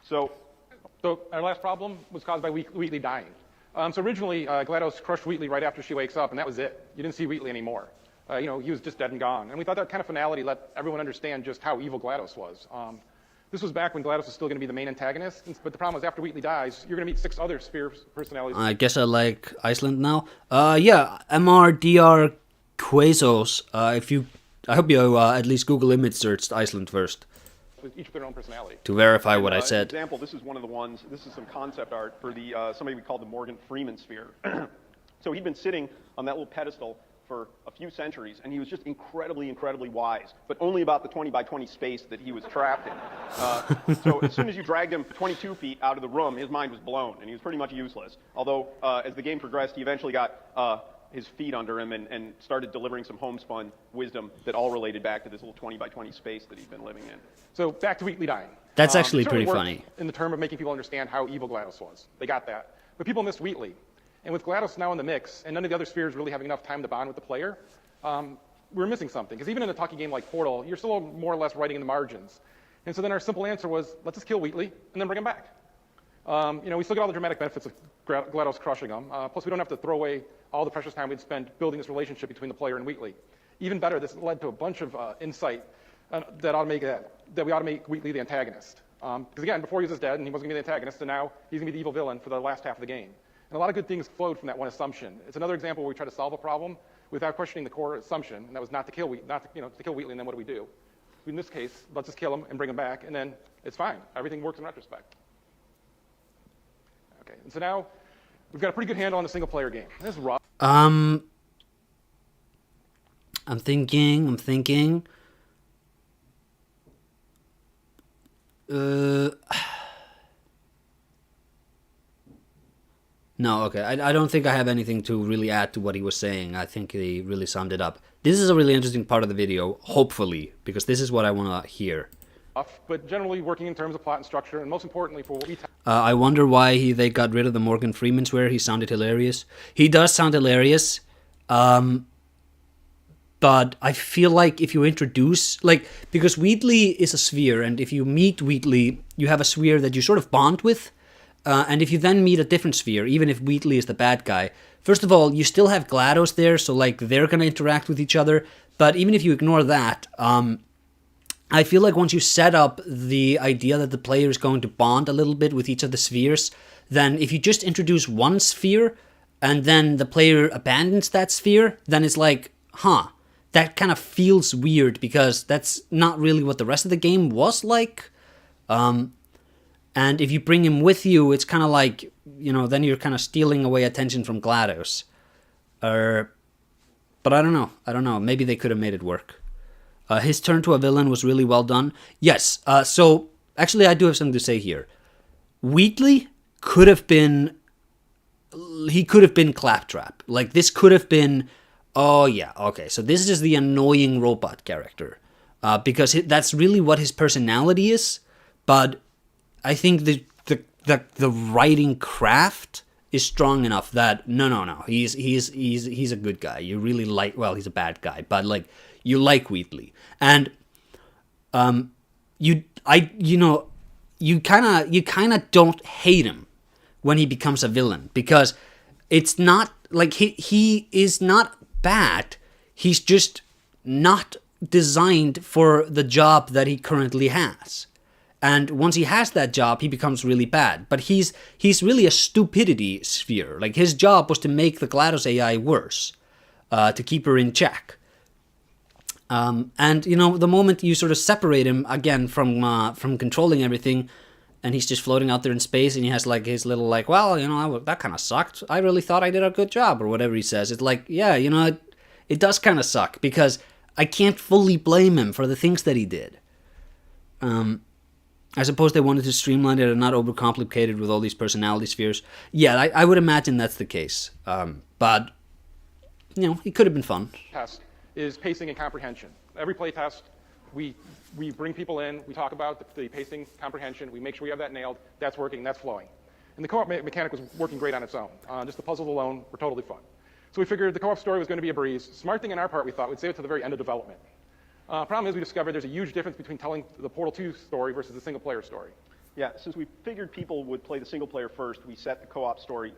So our last problem was caused by Wheatley dying. So originally, GLaDOS crushed Wheatley right after she wakes up, and that was it. You didn't see Wheatley anymore. He was just dead and gone. And we thought that kind of finality let everyone understand just how evil GLaDOS was. This was back when GLaDOS was still going to be the main antagonist, but the problem was after Wheatley dies, you're going to meet 6 other Sphere personalities. I guess I like Iceland now. MRDR Quazos. I hope you at least Google image searched Iceland first. With each of their own personality. To verify what I said. For example, this is one of the ones, this is some concept art for the somebody we called the Morgan Freeman Sphere. So he'd been sitting on that little pedestal for a few centuries, and he was just incredibly wise, but only about the 20 by 20 space that he was trapped in. So as soon as you dragged him 22 feet out of the room, his mind was blown, and he was pretty much useless. Although, as the game progressed, he eventually got his feet under him and started delivering some homespun wisdom that all related back to this little 20 by 20 space that he'd been living in. So back to Wheatley dying. That's actually pretty funny. In the term of making people understand how evil GLaDOS was. They got that. But people missed Wheatley. And with GLaDOS now in the mix, and none of the other spheres really having enough time to bond with the player, we're missing something. Because even in a talkie game like Portal, you're still more or less writing in the margins. And so then our simple answer was, let's just kill Wheatley and then bring him back. We still get all the dramatic benefits of GLaDOS crushing him. Plus, we don't have to throw away all the precious time we'd spent building this relationship between the player and Wheatley. Even better, this led to a bunch of insight that we ought to make Wheatley the antagonist. Because again, before he was dead and he wasn't going to be the antagonist, and now he's going to be the evil villain for the last half of the game. And a lot of good things flowed from that one assumption. It's another example where we try to solve a problem without questioning the core assumption, and that was not to kill Wheatley, and then what do? In this case, let's just kill him and bring him back, and then it's fine. Everything works in retrospect. Okay, and so now we've got a pretty good handle on the single-player game. This is rough. I'm thinking. No, okay. I don't think I have anything to really add to what he was saying. I think he really summed it up. This is a really interesting part of the video, hopefully, because this is what I want to hear. But generally working in terms of plot and structure, and most importantly for what we I wonder why they got rid of the Morgan Freeman swear. He sounded hilarious. He does sound hilarious. But I feel like if you introduce, like, because Wheatley is a sphere, and if you meet Wheatley, you have a sphere that you sort of bond with. And if you then meet a different sphere, even if Wheatley is the bad guy, first of all, you still have GLaDOS there, so like they're gonna interact with each other. But even if you ignore that, I feel like once you set up the idea that the player is going to bond a little bit with each of the spheres, then if you just introduce one sphere and then the player abandons that sphere, then it's like, that kind of feels weird because that's not really what the rest of the game was like. And if you bring him with you, it's kind of like, then you're kind of stealing away attention from GLaDOS. But I don't know. Maybe they could have made it work. His turn to a villain was really well done. Yes, so actually I do have something to say here. Wheatley could have been Claptrap. Like, this could have been, oh yeah, okay, so this is the annoying robot character. Because that's really what his personality is, but I think the writing craft is strong enough that no, he's a good guy. You really like, well, he's a bad guy, but like you like Wheatley, and you kind of don't hate him when he becomes a villain, because it's not like he is not bad. He's just not designed for the job that he currently has. And once he has that job, he becomes really bad. But he's really a stupidity sphere. Like, his job was to make the GLaDOS AI worse, to keep her in check. And the moment you sort of separate him again from controlling everything, and he's just floating out there in space, and he has like his little like, well, that kind of sucked. I really thought I did a good job, or whatever he says. It's like, yeah, it does kind of suck, because I can't fully blame him for the things that he did. I suppose they wanted to streamline it and not overcomplicate it with all these personality spheres. Yeah, I would imagine that's the case. But, it could have been fun. test is pacing and comprehension. Every play test, we bring people in, we talk about the pacing, comprehension, we make sure we have that nailed, that's working, that's flowing. And the co-op mechanic was working great on its own. Just the puzzles alone were totally fun. So we figured the co-op story was going to be a breeze. Smart thing on our part, we thought, we'd save it to the very end of development. Problem is we discovered there's a huge difference between telling the Portal 2 story versus the single-player story. Yeah, since we figured people would play the single player first, we set the co-op story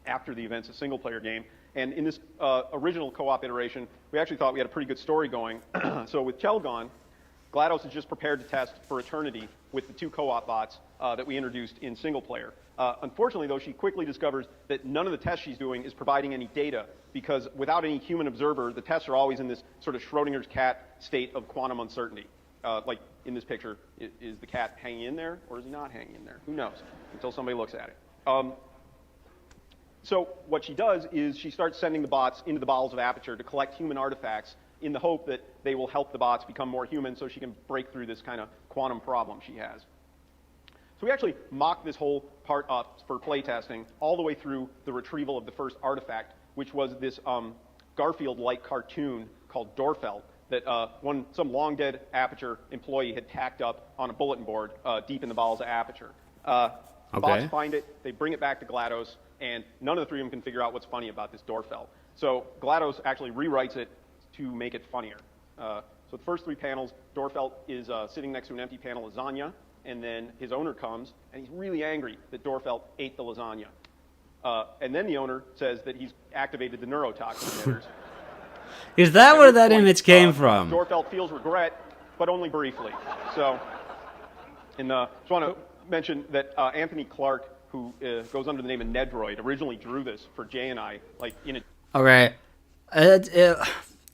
after the events of single-player game. And in this original co-op iteration, we actually thought we had a pretty good story going. So with Kelgon, GLaDOS is just prepared to test for eternity with the two co-op bots that we introduced in single player. Unfortunately, though, she quickly discovers that none of the tests she's doing is providing any data, because without any human observer, the tests are always in this sort of Schrodinger's cat state of quantum uncertainty. Like in this picture, is the cat hanging in there, or is he not hanging in there? Who knows, until somebody looks at it. So what she does is she starts sending the bots into the bowels of Aperture to collect human artifacts in the hope that they will help the bots become more human so she can break through this kind of quantum problem she has. So we actually mocked this whole part up for playtesting all the way through the retrieval of the first artifact, which was this Garfield-like cartoon called Dorfelt that some long-dead Aperture employee had tacked up on a bulletin board deep in the bowels of Aperture. Bots find it, they bring it back to GLaDOS, and none of the three of them can figure out what's funny about this Dorfelt. So GLaDOS actually rewrites it to make it funnier. So the first three panels, Dorfelt is sitting next to an empty pan of lasagna, and then his owner comes, and he's really angry that Dorfelt ate the lasagna. And then the owner says that he's activated the neurotoxin emitters. Is that where that image came from? Dorfelt feels regret, but only briefly. So, and just want to mention that Anthony Clark, who goes under the name of Nedroid, originally drew this for Jay and I, like in a... Okay.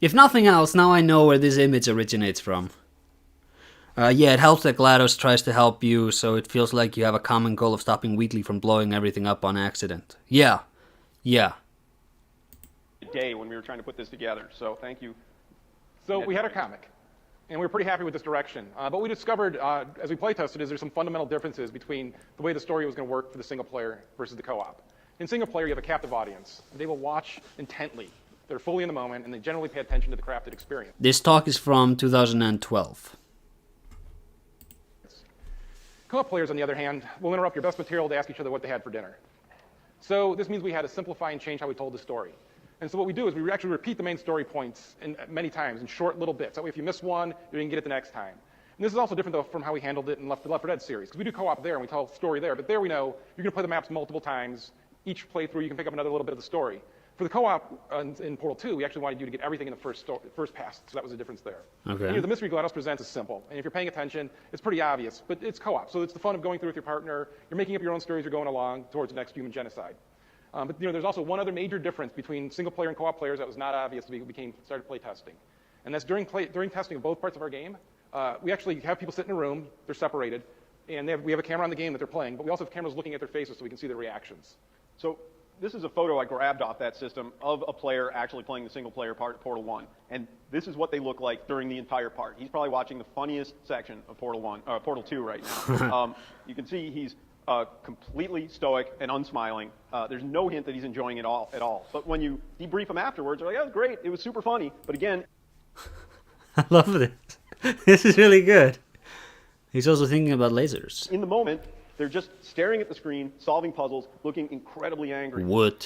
If nothing else, now I know where this image originates from. Yeah, it helps that GLaDOS tries to help you, so it feels like you have a common goal of stopping Wheatley from blowing everything up on accident. Yeah. day when we were trying to put this together. So thank you So we had a comic, and we were pretty happy with this direction. But we discovered, as we play tested, is there's some fundamental differences between the way the story was going to work for the single player versus the co-op. In single player, you have a captive audience. They will watch intently. They're fully in the moment, and they generally pay attention to the crafted experience. This talk is from 2012. Co-op players, on the other hand, will interrupt your best material to ask each other what they had for dinner. So this means we had to simplify and change how we told the story. And so what we do is we actually repeat the main story points many times in short little bits. That way if you miss one, you didn't get it the next time. And this is also different, though, from how we handled it in the Left 4 Dead series. Because we do co-op there, and we tell a story there. But there we know you're going to play the maps multiple times. Each playthrough, you can pick up another little bit of the story. For the co-op in Portal 2, we actually wanted you to get everything in the first pass. So that was the difference there. Okay. And, the mystery GLaDOS presents is simple. And if you're paying attention, it's pretty obvious. But it's co-op. So it's the fun of going through with your partner. You're making up your own stories. You're going along towards the next human genocide. But there's also one other major difference between single player and co-op players that was not obvious when we started play testing. And that's during testing of both parts of our game, we actually have people sit in a room, they're separated, and we have a camera on the game that they're playing, but we also have cameras looking at their faces so we can see their reactions. So this is a photo I grabbed off that system of a player actually playing the single player part of Portal 1. And this is what they look like during the entire part. He's probably watching the funniest section of Portal 2 right now. You can see he's completely stoic and unsmiling. There's no hint that he's enjoying it at all. But when you debrief him afterwards, they're like, "Oh, great, it was super funny." But again, I love this. This is really good. He's also thinking about lasers. in the moment, they're just staring at the screen, solving puzzles, looking incredibly angry. Wood.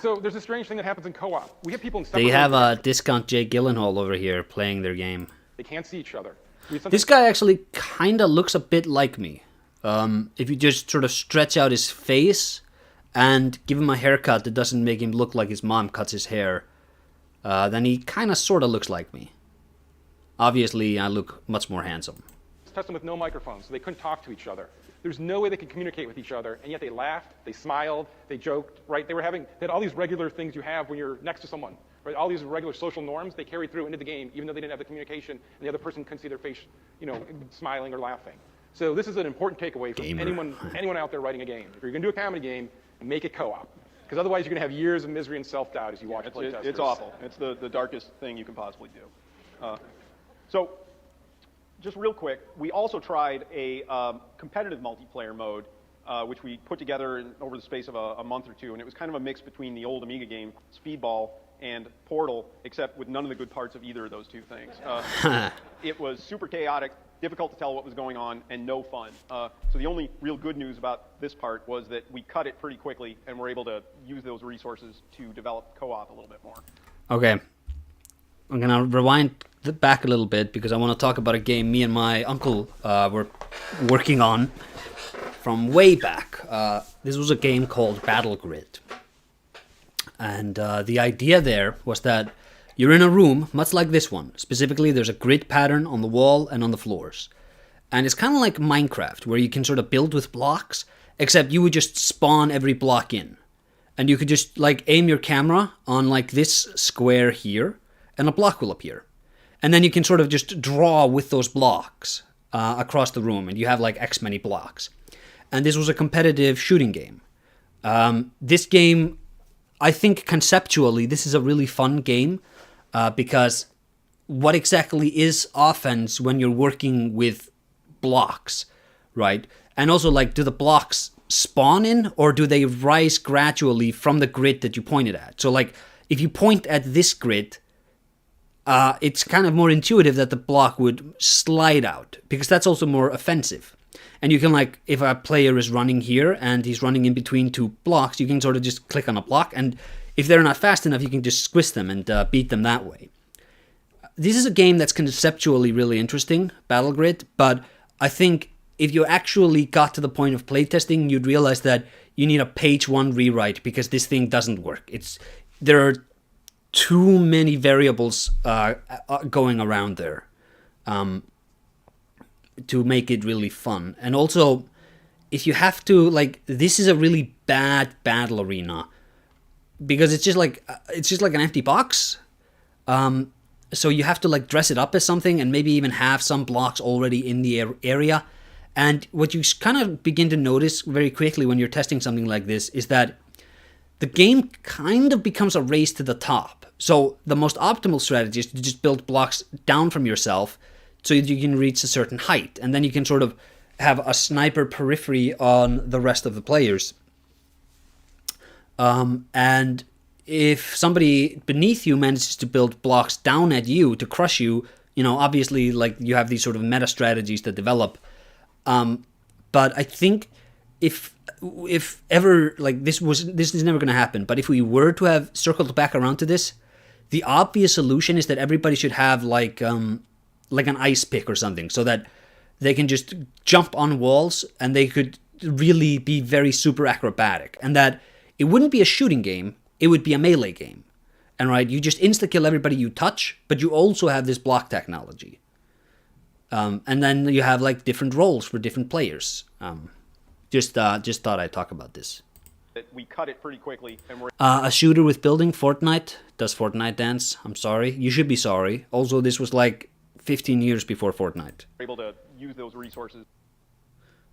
So there's a strange thing that happens in co-op. We have people in separate They have rooms. Discount Jake Gyllenhaal over here playing their game. They can't see each other. We have This guy actually kind of looks a bit like me. If you just sort of stretch out his face and give him a haircut that doesn't make him look like his mom cuts his hair, then he kind of sort of looks like me. Obviously, I look much more handsome. test them with no microphones, so they couldn't talk to each other. There's no way they could communicate with each other, and yet they laughed, they smiled, they joked, right? They had all these regular things you have when you're next to someone, right? All these regular social norms they carried through into the game, even though they didn't have the communication, and the other person couldn't see their face, smiling or laughing. So this is an important takeaway for anyone out there writing a game. If you're going to do a comedy game, make it co-op, because otherwise you're going to have years of misery and self-doubt as you watch playtesters. It's awful. It's the darkest thing you can possibly do. So, just real quick, we also tried a competitive multiplayer mode, which we put together over the space of a month or two, and it was kind of a mix between the old Amiga game, Speedball, and Portal, except with none of the good parts of either of those two things. It was super chaotic, difficult to tell what was going on, and no fun. So the only real good news about this part was that we cut it pretty quickly, and were able to use those resources to develop co-op a little bit more. Okay. I'm going to rewind back a little bit because I want to talk about a game me and my uncle were working on from way back. This was a game called Battle Grid. And the idea there was that you're in a room, much like this one. Specifically, there's a grid pattern on the wall and on the floors. And it's kind of like Minecraft, where you can sort of build with blocks, except you would just spawn every block in. And you could just aim your camera on this square here, and a block will appear. And then you can sort of just draw with those blocks across the room, and you have X many blocks. And this was a competitive shooting game. This game, I think conceptually, this is a really fun game because what exactly is offense when you're working with blocks, right? And also, do the blocks spawn in, or do they rise gradually from the grid that you pointed at? So, if you point at this grid, it's kind of more intuitive that the block would slide out, because that's also more offensive. And you can, if a player is running here and he's running in between two blocks, you can sort of just click on a block, and if they're not fast enough, you can just squish them and beat them that way. This is a game that's conceptually really interesting, Battle Grid, but I think if you actually got to the point of playtesting, you'd realize that you need a page one rewrite because this thing doesn't work. There are too many variables going around there to make it really fun. And also, if you have to, this is a really bad battle arena because it's just an empty box. So you have to dress it up as something and maybe even have some blocks already in the area. And what you kind of begin to notice very quickly when you're testing something like this is that the game kind of becomes a race to the top. So the most optimal strategy is to just build blocks down from yourself so you can reach a certain height. And then you can sort of have a sniper periphery on the rest of the players. And if somebody beneath you manages to build blocks down at you to crush you, you know, obviously, like, you have these sort of meta strategies that develop. But I think if ever, like, this is never going to happen, but if we were to have circled back around to this, the obvious solution is that everybody should have like an ice pick or something, so that they can just jump on walls and they could really be very super acrobatic, and that it wouldn't be a shooting game, it would be a melee game. And right, you just insta-kill everybody you touch, but you also have this block technology. And then you have like different roles for different players. Just thought I'd talk about this. We cut it pretty quickly, and we're A shooter with building, Fortnite. Does Fortnite dance? I'm sorry. You should be sorry. Also, this was like 15 years before Fortnite. able to use those resources.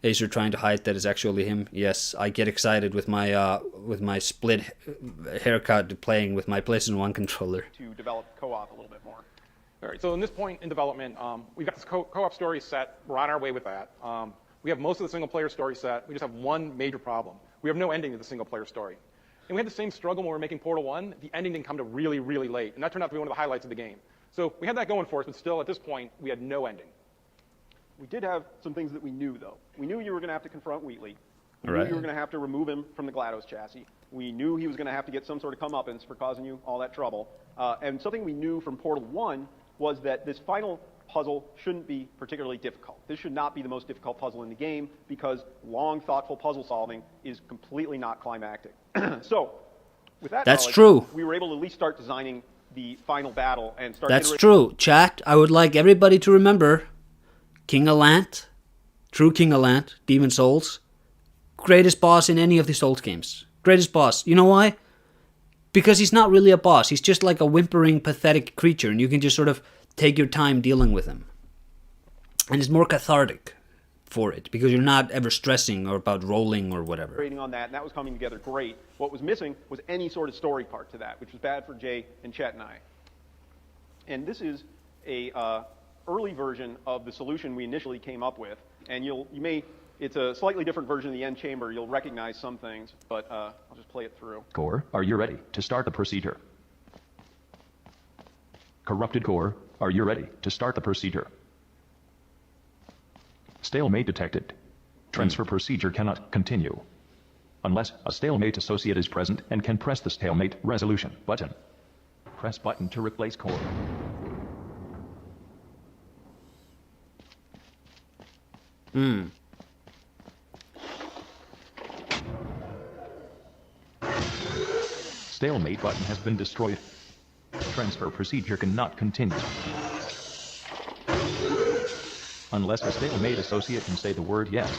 Aesir trying to hide that is actually him. Yes, I get excited with my split haircut playing with my PlayStation 1 controller. To develop co-op a little bit more. All right, so in this point in development, we've got this co-op story set. We're on our way with that. We have most of the single-player story set. We just have one major problem. We have no ending to the single-player story. And we had the same struggle when we were making Portal 1. The ending didn't come to really, really late, and that turned out to be one of the highlights of the game. So we had that going for us, but still, at this point, we had no ending. We did have some things that we knew, though. We knew you were going to have to confront Wheatley. We Right. knew you were going to have to remove him from the GLaDOS chassis. We knew he was going to have to get some sort of comeuppance for causing you all that trouble. And something we knew from Portal 1 was that this final puzzle shouldn't be particularly difficult. This should not be the most difficult puzzle in the game because long, thoughtful puzzle solving is completely not climactic. So, with that That's knowledge, true. we were able to at least start designing the final battle and start That's iterating. true. Chat, I would like everybody to remember King Alant, true King Alant, Demon Souls, greatest boss in any of the Souls games. Greatest boss. You know why? Because he's not really a boss. He's just like a whimpering, pathetic creature, and you can just sort of take your time dealing with him. And it's more cathartic for it, because you're not ever stressing or about rolling or whatever. Rating on that, and that was coming together great. What was missing was any sort of story part to that, which was bad for Jay and Chet and I. And this is a early version of the solution we initially came up with, and it's a slightly different version of the end chamber. You'll recognize some things, but I'll just play it through. Core, are you ready to start the procedure? Corrupted Core, are you ready to start the procedure? Stalemate detected. Transfer procedure cannot continue unless a stalemate associate is present and can press the stalemate resolution button. Press button to replace core. Stalemate button has been destroyed. Transfer procedure cannot continue unless a stalemate associate can say the word yes.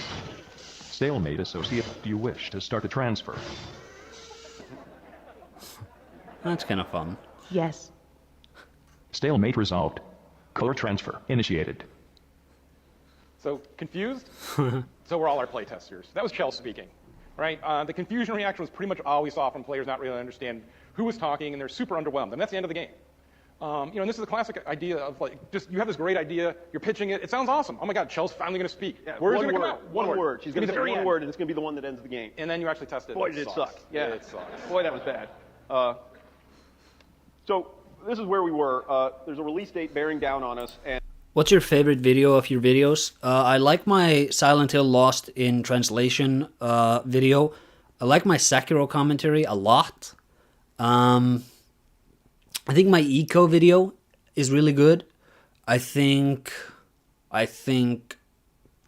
Stalemate associate, do you wish to start a transfer? That's kind of fun. Yes. Stalemate resolved. Core transfer initiated. So, confused? So were all our playtesters. That was Chell speaking, right? The confusion reaction was pretty much all we saw from players not really understand who was talking, and they're super underwhelmed, and that's the end of the game. And this is a classic idea of, like, just you have this great idea, you're pitching it, it sounds awesome. Oh my God, Chell's finally going to speak. Yeah, Where's one going to come word, out? One word. She's going to say one end. word, and it's going to be the one that ends the game. And then you actually test it. Boy, and did it sucks. suck. Yeah, It sucks. Boy, that was bad. So this is where we were. There's a release date bearing down on us, and What's your favorite video of your videos? I like my Silent Hill Lost in Translation video. I like my Sekiro commentary a lot. I think my Eco video is really good. I think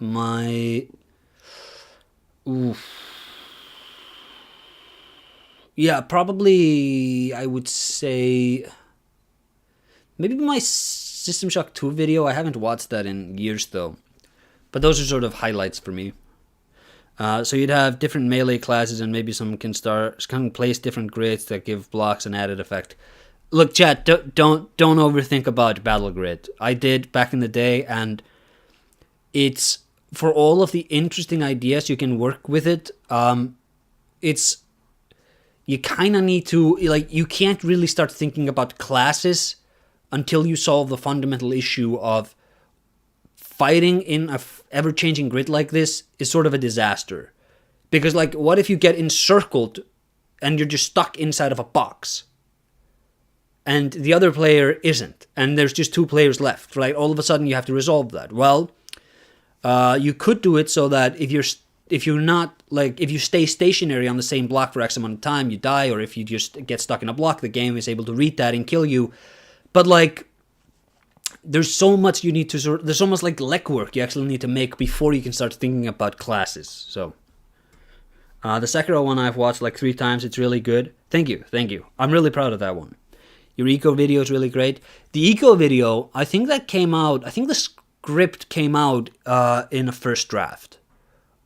my... Yeah, probably I would say... Maybe my System Shock 2 video. I haven't watched that in years though. But those are sort of highlights for me. So you'd have different melee classes, and maybe some can place different grids that give blocks an added effect. Look, chat, don't overthink about Battle Grid. I did back in the day, and it's for all of the interesting ideas you can work with it. It's you kind of need to, like, you can't really start thinking about classes until you solve the fundamental issue of fighting in a ever-changing grid like this is sort of a disaster. Because, like, what if you get encircled and you're just stuck inside of a box? And the other player isn't. And there's just 2 players left, right? All of a sudden you have to resolve that. Well, you could do it so that if you stay stationary on the same block for X amount of time, you die, or if you just get stuck in a block, the game is able to read that and kill you. But, like, there's so much you need to there's so much, like, legwork you actually need to make before you can start thinking about classes. So, the Sekiro one I've watched like 3 times. It's really good. Thank you. I'm really proud of that one. Your eco video is really great. The eco video, I think the script came out in a first draft.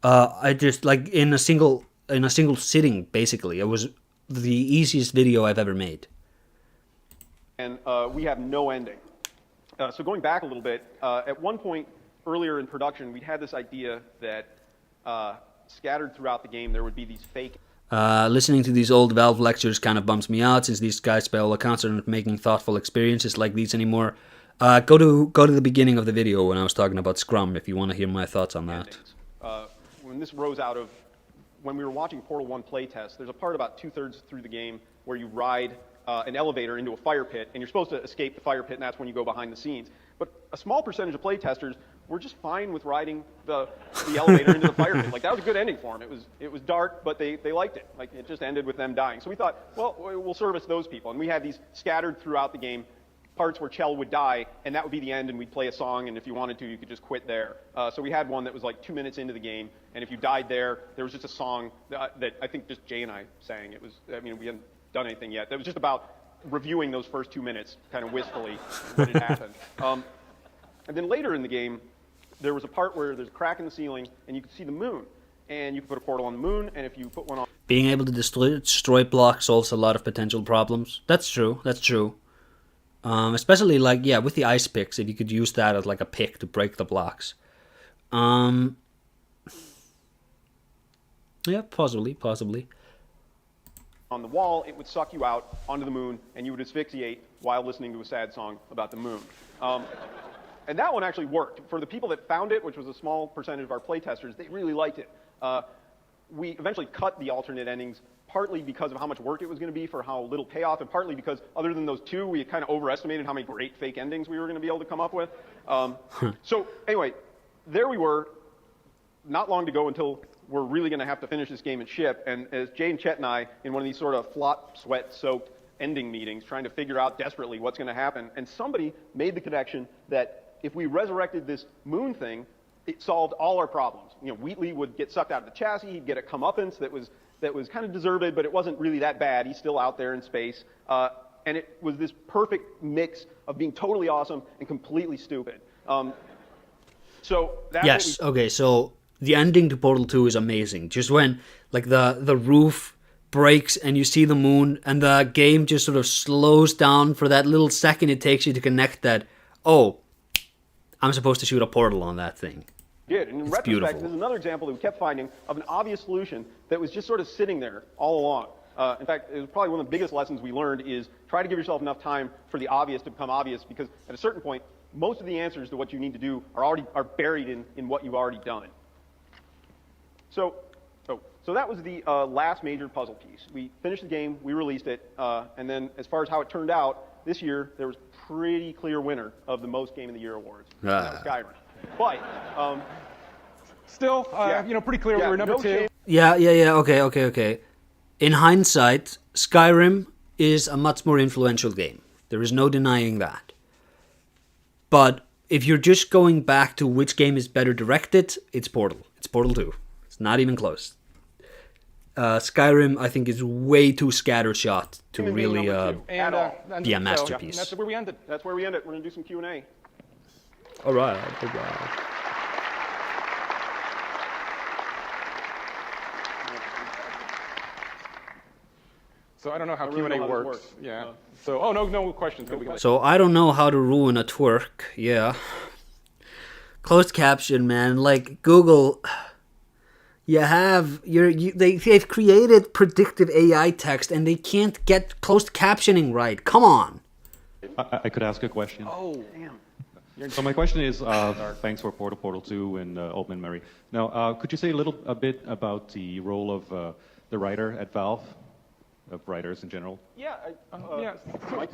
I just, like, in a single sitting, basically. It was the easiest video I've ever made. And we have no ending. So going back a little bit, at one point earlier in production, we had this idea that scattered throughout the game there would be these fake... Listening to these old Valve lectures kind of bumps me out, since these guys by all accounts are not making thoughtful experiences like these anymore. Go to the beginning of the video when I was talking about Scrum if you want to hear my thoughts on that. When this rose out of, when we were watching Portal 1 playtest, there's a part about 2/3 through the game where you ride an elevator into a fire pit, and you're supposed to escape the fire pit, and that's when you go behind the scenes. But a small percentage of playtesters were just fine with riding the elevator into the fire pit. Like, that was a good ending for them. It was dark, but they liked it. Like, it just ended with them dying. So we thought, well, we'll service those people. And we had these scattered throughout the game parts where Chell would die, and that would be the end, and we'd play a song, and if you wanted to, you could just quit there. So we had one that was like 2 minutes into the game, and if you died there was just a song that I think just Jay and I sang. It was, I mean, we hadn't done anything yet. That was just about reviewing those first 2 minutes, kind of wistfully, what had happened. And then later in the game, there was a part where there's a crack in the ceiling, and you could see the moon. And you can put a portal on the moon, and if you put one on... Being able to destroy blocks solves a lot of potential problems. That's true. Especially, like, yeah, with the ice picks, if you could use that as, like, a pick to break the blocks. Yeah, possibly. On the wall, it would suck you out onto the moon, and you would asphyxiate while listening to a sad song about the moon. And that one actually worked. For the people that found it, which was a small percentage of our playtesters, they really liked it. We eventually cut the alternate endings, partly because of how much work it was going to be for how little payoff, and partly because, other than those 2, we kind of overestimated how many great fake endings we were going to be able to come up with. So anyway, there we were, not long to go until we're really going to have to finish this game and ship. And as Jay and Chet and I, in one of these sort of flop, sweat-soaked ending meetings, trying to figure out desperately what's going to happen, and somebody made the connection that if we resurrected this moon thing, it solved all our problems. You know, Wheatley would get sucked out of the chassis, he'd get a comeuppance that was kind of deserved, but it wasn't really that bad. He's still out there in space. And it was this perfect mix of being totally awesome and completely stupid. So that's yes, okay, so the ending to Portal 2 is amazing. Just when, like, the roof breaks and you see the moon, and the game just sort of slows down for that little second it takes you to connect that, oh, I'm supposed to shoot a portal on that thing. Did. And in retrospect, beautiful. This is another example that we kept finding of an obvious solution that was just sort of sitting there all along. In fact, it was probably one of the biggest lessons we learned is try to give yourself enough time for the obvious to become obvious, because at a certain point, most of the answers to what you need to do are buried in what you've already done. So that was the last major puzzle piece. We finished the game, we released it, and then as far as how it turned out, this year there was a pretty clear winner of the Most Game of the Year awards. And that was Skyrim. But still, pretty clear we were number 2. Yeah, okay. In hindsight, Skyrim is a much more influential game. There is no denying that. But if you're just going back to which game is better directed, it's Portal. It's Portal 2. It's not even close. Skyrim, I think, is way too scattershot to really be a masterpiece. That's where we ended. That's where we ended. We're going to do some Q&A. All right. So I don't know how Q&A works. Yeah. So, no questions. So I don't know how to ruin a twerk. Yeah. Closed caption, man. Like, Google they've created predictive AI text and they can't get closed captioning right. Come on. I could ask a question. Oh, damn. So my question is, thanks for Portal 2 and Open Mary. Now, could you say a bit about the role of the writer at Valve, of writers in general? Yeah,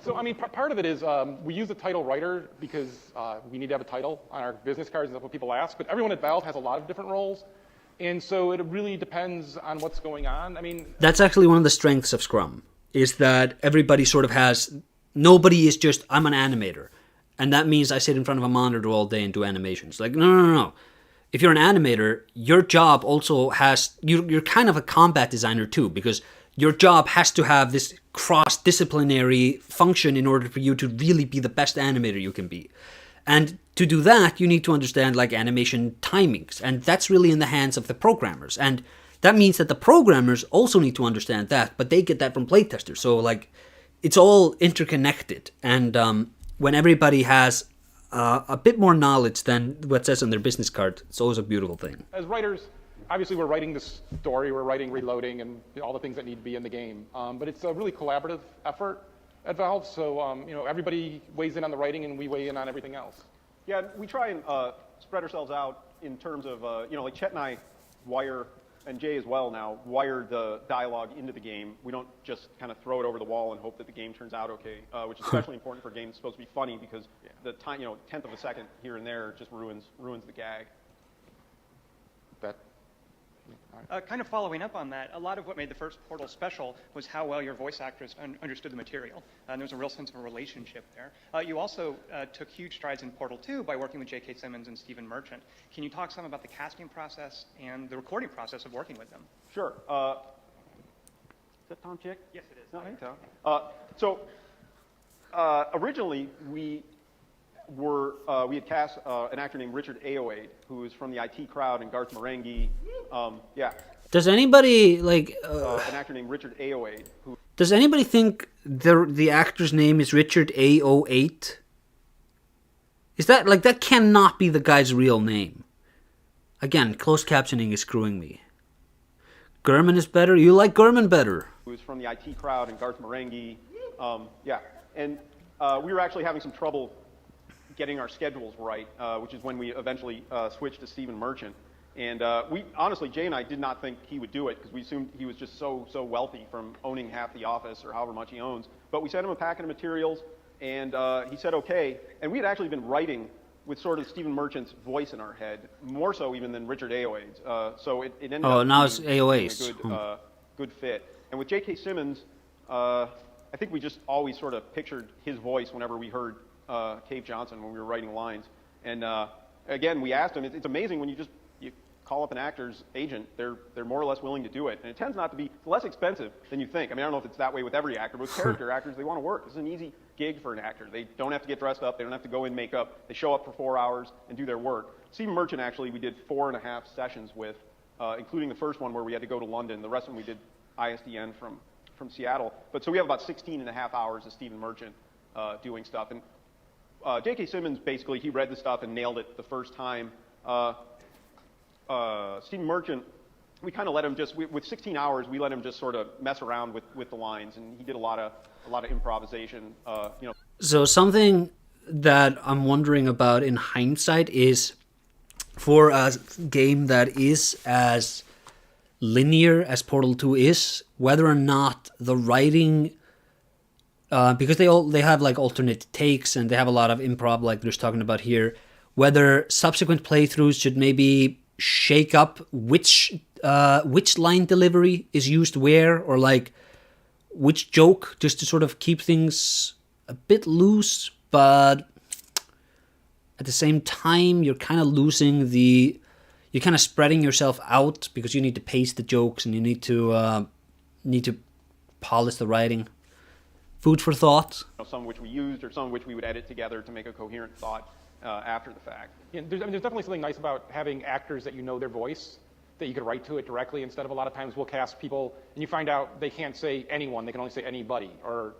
so I mean, part of it is we use the title writer because we need to have a title on our business cards, and that's what people ask. But everyone at Valve has a lot of different roles, and so it really depends on what's going on. I mean, that's actually one of the strengths of Scrum, is that everybody sort of has, nobody is just, I'm an animator, and that means I sit in front of a monitor all day and do animations. Like, no. If you're an animator, your job also has, you're kind of a combat designer too, because your job has to have this cross-disciplinary function in order for you to really be the best animator you can be. And to do that, you need to understand like animation timings, and that's really in the hands of the programmers. And that means that the programmers also need to understand that, but they get that from playtesters. So like, it's all interconnected. And when everybody has a bit more knowledge than what says on their business card, it's always a beautiful thing. As writers, obviously we're writing this story, we're writing reloading and all the things that need to be in the game. But it's a really collaborative effort at Valve, so everybody weighs in on the writing and we weigh in on everything else. Yeah, we try and spread ourselves out in terms of, like Chet and I wire, and Jay as well now, wire the dialogue into the game. We don't just kind of throw it over the wall and hope that the game turns out okay, which is especially important for a game that's supposed to be funny because the time, tenth of a second here and there just ruins the gag. Kind of following up on that, a lot of what made the first Portal special was how well your voice actors understood the material. And there was a real sense of a relationship there. You also took huge strides in Portal 2 by working with J.K. Simmons and Stephen Merchant. Can you talk some about the casting process and the recording process of working with them? Sure. Is that Tom Chick? Yes, it is. No, hey, Tom. Originally, we had cast an actor named Richard Ayoade, who is from the IT crowd, and Garth Marenghi. Does anybody an actor named Richard Ayoade? Does anybody think the actor's name is Richard A08? Is that that cannot be the guy's real name? Again, closed captioning is screwing me. Gurman is better. You like Gurman better. Who is from the IT crowd, and Garth Marenghi. And we were actually having some trouble getting our schedules right, which is when we eventually switched to Stephen Merchant. And we honestly, Jay and I did not think he would do it because we assumed he was just so wealthy from owning half the office or however much he owns. But we sent him a packet of materials, and he said okay. And we had actually been writing with sort of Stephen Merchant's voice in our head, more so even than Richard Ayoade's. So it ended up now it's being AOA's. a good fit. And with J.K. Simmons, I think we just always sort of pictured his voice whenever we heard Cave Johnson when we were writing lines. And again, we asked him, it's amazing when you call up an actor's agent, they're more or less willing to do it. And it tends not to be less expensive than you think. I mean, I don't know if it's that way with every actor, but with character actors, they want to work. This is an easy gig for an actor. They don't have to get dressed up. They don't have to go in makeup. They show up for 4 hours and do their work. Stephen Merchant, actually, we did 4.5 sessions with, including the first one where we had to go to London. The rest of them we did ISDN from Seattle. But so we have about 16.5 hours of Stephen Merchant doing stuff. And J.K. Simmons, basically, he read the stuff and nailed it the first time. Stephen Merchant, we kind of let him with 16 hours, we let him just sort of mess around with the lines, and he did a lot of improvisation. So something that I'm wondering about in hindsight is, for a game that is as linear as Portal 2 is, whether or not the writing, because they have alternate takes and they have a lot of improv like they're talking about here, whether subsequent playthroughs should maybe shake up which line delivery is used where, or which joke, just to sort of keep things a bit loose, but at the same time you're kind of you're kind of spreading yourself out because you need to pace the jokes and you need to polish the writing. Food for thought. Some of which we used, or some of which we would edit together to make a coherent thought after the fact. Yeah, there's definitely something nice about having actors that you know their voice, that you could write to it directly, instead of a lot of times we'll cast people and you find out they can't say anyone, they can only say anybody, or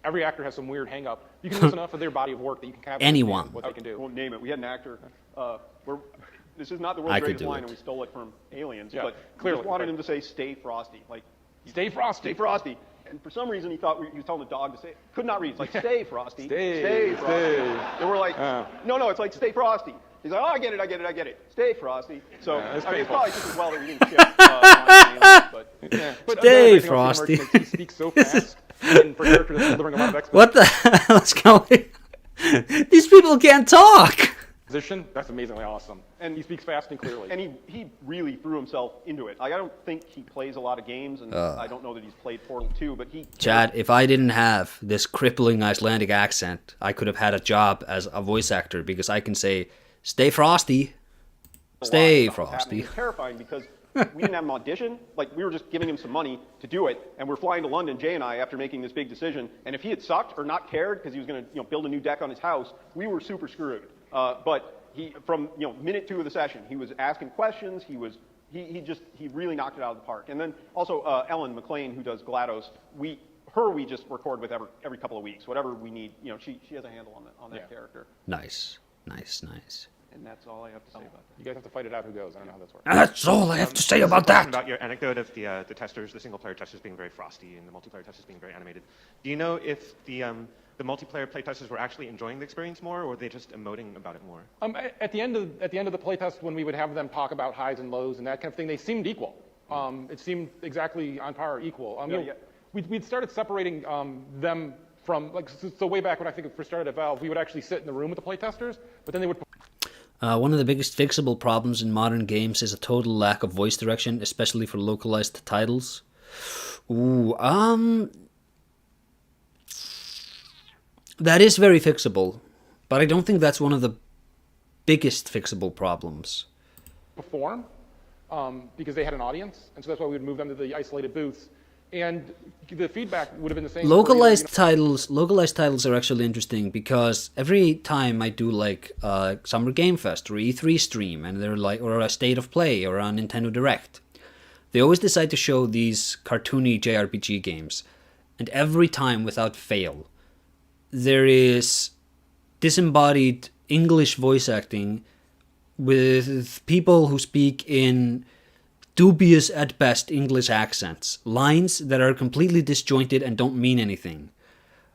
every actor has some weird hang up. You can use enough of their body of work that you can capture anyone what they can do. I won't name it. We had an actor where this is not the world's I could greatest do line, it. and we stole it from Aliens. Yeah, But clearly, we just wanted but- him to say, "Stay frosty." Like, Stay frosty. stay frosty. And for some reason, he thought he was telling the dog to say. Could not read. It's like, "Stay frosty." Stay, frosty. stay. And we're like, no, it's like, "Stay frosty." He's like, "Oh, I get it. Stay frosty." So Yeah, that's I mean, it's painful. probably just as well that we didn't ship Aliens, but Yeah. But Stay another thing frosty. I've seen Merchant is he speaks so fast, and for a character that's delivering a lot of exposition, What the hell is going? These people can't talk. that's amazingly awesome. And he speaks fast and clearly. And he really threw himself into it. Like, I don't think he plays a lot of games, and I don't know that he's played Portal 2, but he... Chad, if I didn't have this crippling Icelandic accent, I could have had a job as a voice actor because I can say, "Stay frosty, stay stuff was happening. frosty." It was terrifying because we didn't have him audition. Like, we were just giving him some money to do it, and we're flying to London, Jay and I, after making this big decision. And if he had sucked or not cared because he was going to build a new deck on his house, we were super screwed. But he, from minute 2 of the session, he was asking questions. He really knocked it out of the park. And then also Ellen McLean, who does GLaDOS, we just record with every couple of weeks, whatever we need. She has a handle on that character. Nice. And that's all I have to say about that. You guys have to fight it out who goes. I don't know how that's working. And that's all I have to say about that. About your anecdote of the testers, the single player testers being very frosty and the multiplayer testers being very animated. Do you know if the multiplayer playtesters were actually enjoying the experience more, or were they just emoting about it more? At the end of the playtest, when we would have them talk about highs and lows and that kind of thing, they seemed equal. It seemed exactly on par or equal. We'd started separating them from, like, so way back when I think it first started at Valve, we would actually sit in the room with the playtesters, but then they would... One of the biggest fixable problems in modern games is a total lack of voice direction, especially for localized titles. That is very fixable, but I don't think that's one of the biggest fixable problems. perform because they had an audience, and so that's why we would move them to the isolated booths. And the feedback would have been the same. Localized titles are actually interesting because every time I do like Summer Game Fest or E3 stream, and they're like, or a State of Play or a Nintendo Direct, they always decide to show these cartoony JRPG games, and every time without fail, there is disembodied English voice acting with people who speak in dubious at best English accents, lines that are completely disjointed and don't mean anything.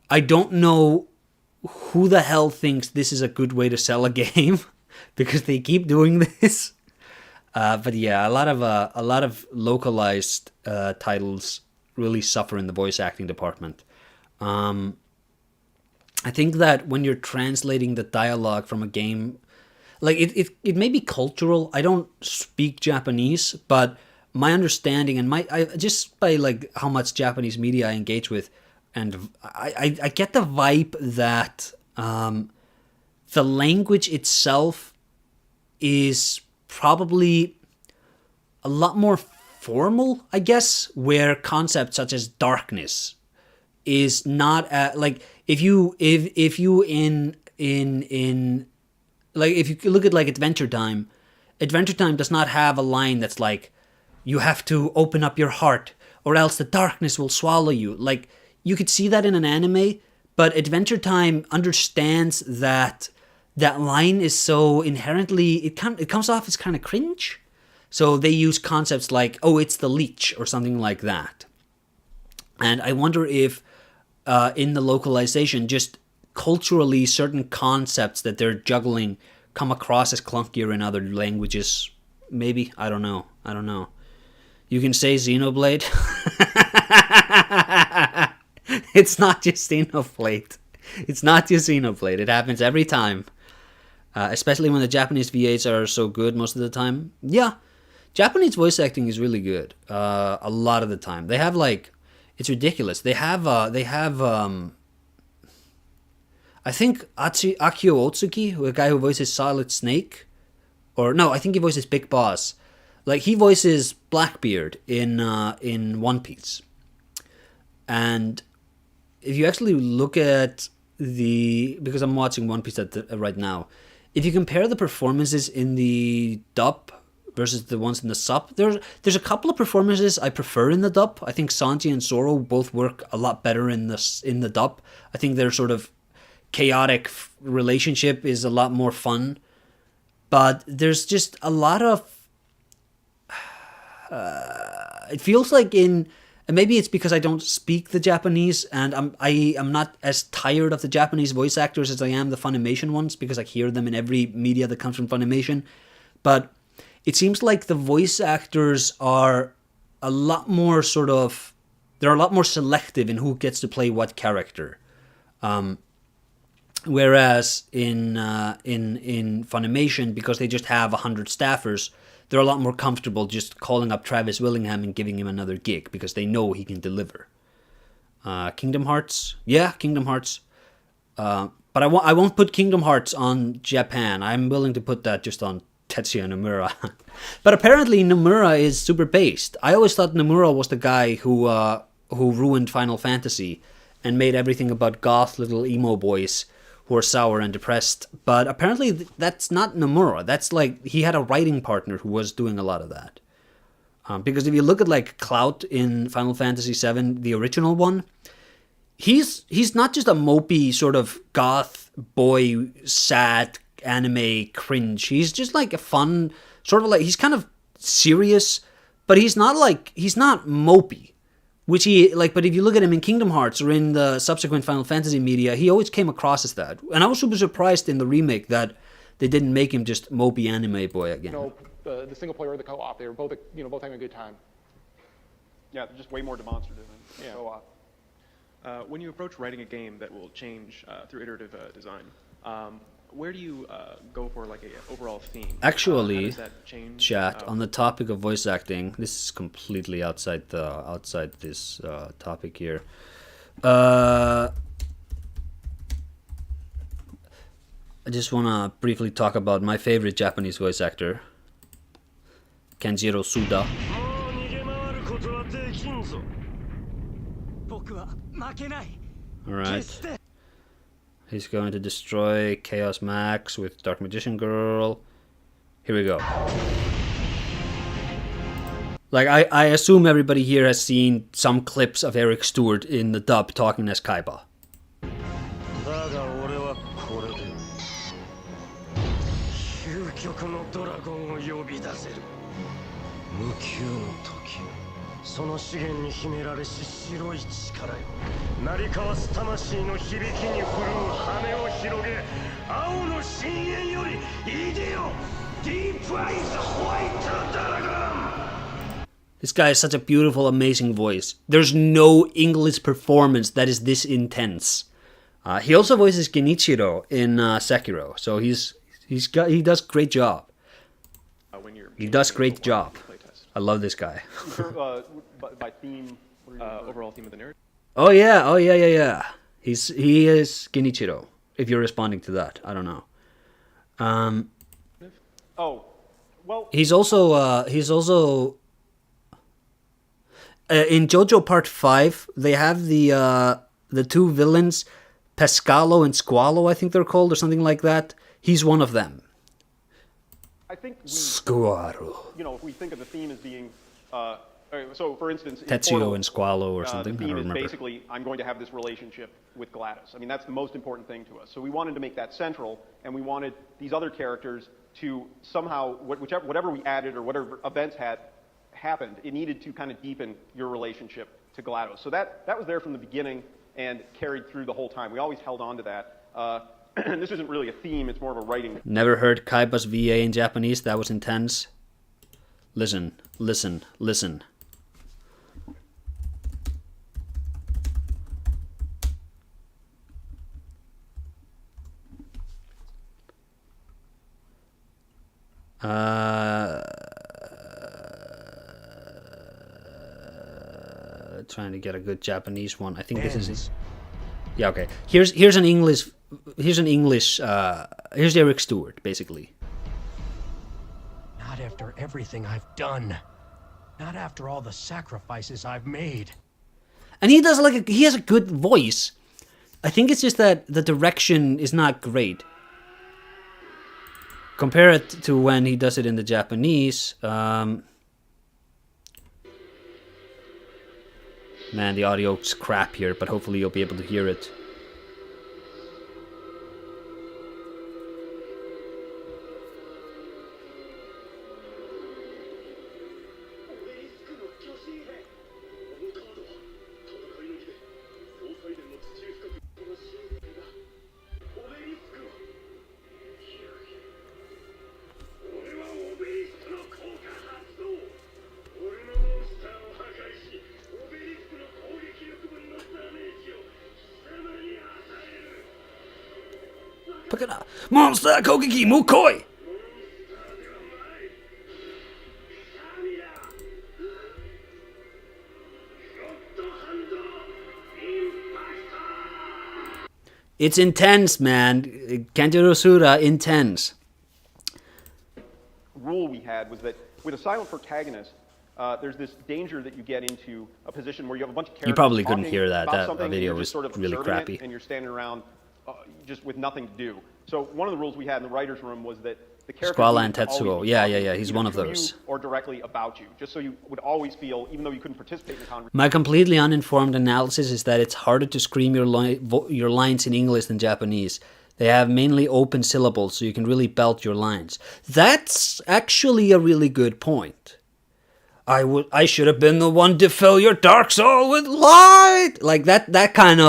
I don't know who the hell thinks this is a good way to sell a game because they keep doing this. But yeah, a lot of localized titles really suffer in the voice acting department. I think that when you're translating the dialogue from a game, like it may be cultural. I don't speak Japanese, but my understanding and just by like how much Japanese media I engage with, and I get the vibe that the language itself is probably a lot more formal, I guess, where concepts such as darkness is not like if you look at like Adventure Time does not have a line that's like, you have to open up your heart or else the darkness will swallow you. Like, you could see that in an anime, but Adventure Time understands that that line is so inherently, it comes off as kind of cringe. So they use concepts like, oh, it's the leech or something like that. And I wonder if in the localization, just culturally certain concepts that they're juggling come across as clunkier in other languages. Maybe. I don't know. You can say Xenoblade. It's not just Xenoblade. It happens every time. Especially when the Japanese VAs are so good most of the time. Yeah. Japanese voice acting is really good. A lot of the time. They have like... It's ridiculous. They have I think Akio Otsuki, a guy who voices Solid Snake, or no, I think he voices Big Boss. Like, he voices Blackbeard in One Piece. And if you actually look at because I'm watching One Piece right now, if you compare the performances in the dub versus the ones in the sub, there's a couple of performances I prefer in the dub. I think Sanji and Zoro both work a lot better in the dub. I think their sort of chaotic relationship is a lot more fun. but there's just a lot of... it feels like and maybe it's because I don't speak the Japanese, and I'm not as tired of the Japanese voice actors as I am the Funimation ones, because I hear them in every media that comes from Funimation. But it seems like the voice actors are a lot more they're a lot more selective in who gets to play what character. Whereas in Funimation, because they just have 100 staffers, they're a lot more comfortable just calling up Travis Willingham and giving him another gig because they know he can deliver. Kingdom Hearts? Yeah, Kingdom Hearts. But I won't put Kingdom Hearts on Japan. I'm willing to put that just on Tetsuya Nomura. But apparently Nomura is super based. I always thought Nomura was the guy who ruined Final Fantasy and made everything about goth little emo boys who are sour and depressed. But apparently that's not Nomura. That's like, he had a writing partner who was doing a lot of that. Because if you look at like Clout in Final Fantasy VII, the original one, he's not just a mopey sort of goth boy, sad anime cringe. He's just like a fun, sort of like, he's kind of serious, but he's not mopey. Which he, like, but if you look at him in Kingdom Hearts or in the subsequent Final Fantasy media, he always came across as that. And I was super surprised in the remake that they didn't make him just mopey anime boy again. The single player or the co-op, they were both, both having a good time. Yeah, they're just way more demonstrative than co-op. When you approach writing a game that will change through iterative design, where do you go for like a overall theme? Actually, how does that change? Chat, on the topic of voice acting, this is completely outside this topic here. I just want to briefly talk about my favorite Japanese voice actor, Kenjiro Suda. Alright. He's going to destroy Chaos Max with Dark Magician Girl. Here we go. Like, I assume everybody here has seen some clips of Eric Stewart in the dub talking as Kaiba. This guy has such a beautiful, amazing voice. There's no English performance that is this intense. He also voices Genichiro in Sekiro, so he does great job. He does great job. I love this guy. By theme, overall theme of the narrative. Oh yeah. He is Genichiro. If you're responding to that, I don't know. He's also in JoJo Part 5. They have the two villains, Pescalo and Squalo, I think they're called, or something like that. He's one of them. I think Squalo. If we think of the theme as being, so for instance, Tetsuo and Squalo or something. The I theme don't is remember. basically, I'm going to have this relationship with GLaDOS. I mean, that's the most important thing to us. So we wanted to make that central, and we wanted these other characters to somehow, whatever we added or whatever events had happened, it needed to kind of deepen your relationship to GLaDOS. So that was there from the beginning and carried through the whole time. We always held on to that. This isn't really a theme, it's more of a writing. Never heard Kaiba's VA in Japanese? That was intense. Listen. Trying to get a good Japanese one. I think this is. Yeah, okay. Here's an English. Here's Eric Stewart, basically. Not after everything I've done. Not after all the sacrifices I've made. And he has a good voice. I think it's just that the direction is not great. Compare it to when he does it in the Japanese. Man, the audio's crap here, but hopefully you'll be able to hear it. Kana. Monster Kogeki Mukoi! It's intense, man. Kenjiro Suda, intense. Rule we had was that with a silent protagonist, there's this danger that you get into a position where you have a bunch of characters. You probably couldn't talking hear that. about That something, video and you're was just sort of really observing crappy. it, and you're standing around just with nothing to do. So one of the rules we had in the writers' room was that the characters Squala needed and to always Tetsuo. be Yeah, talking he's either one of to those. you or directly about you, just so you would always feel, even though you couldn't participate in the conversation. My completely uninformed analysis is that it's harder to scream your lines in English than Japanese. They have mainly open syllables, so you can really belt your lines. That's actually a really good point. I should have been the one to fill your dark soul with light. Like that kind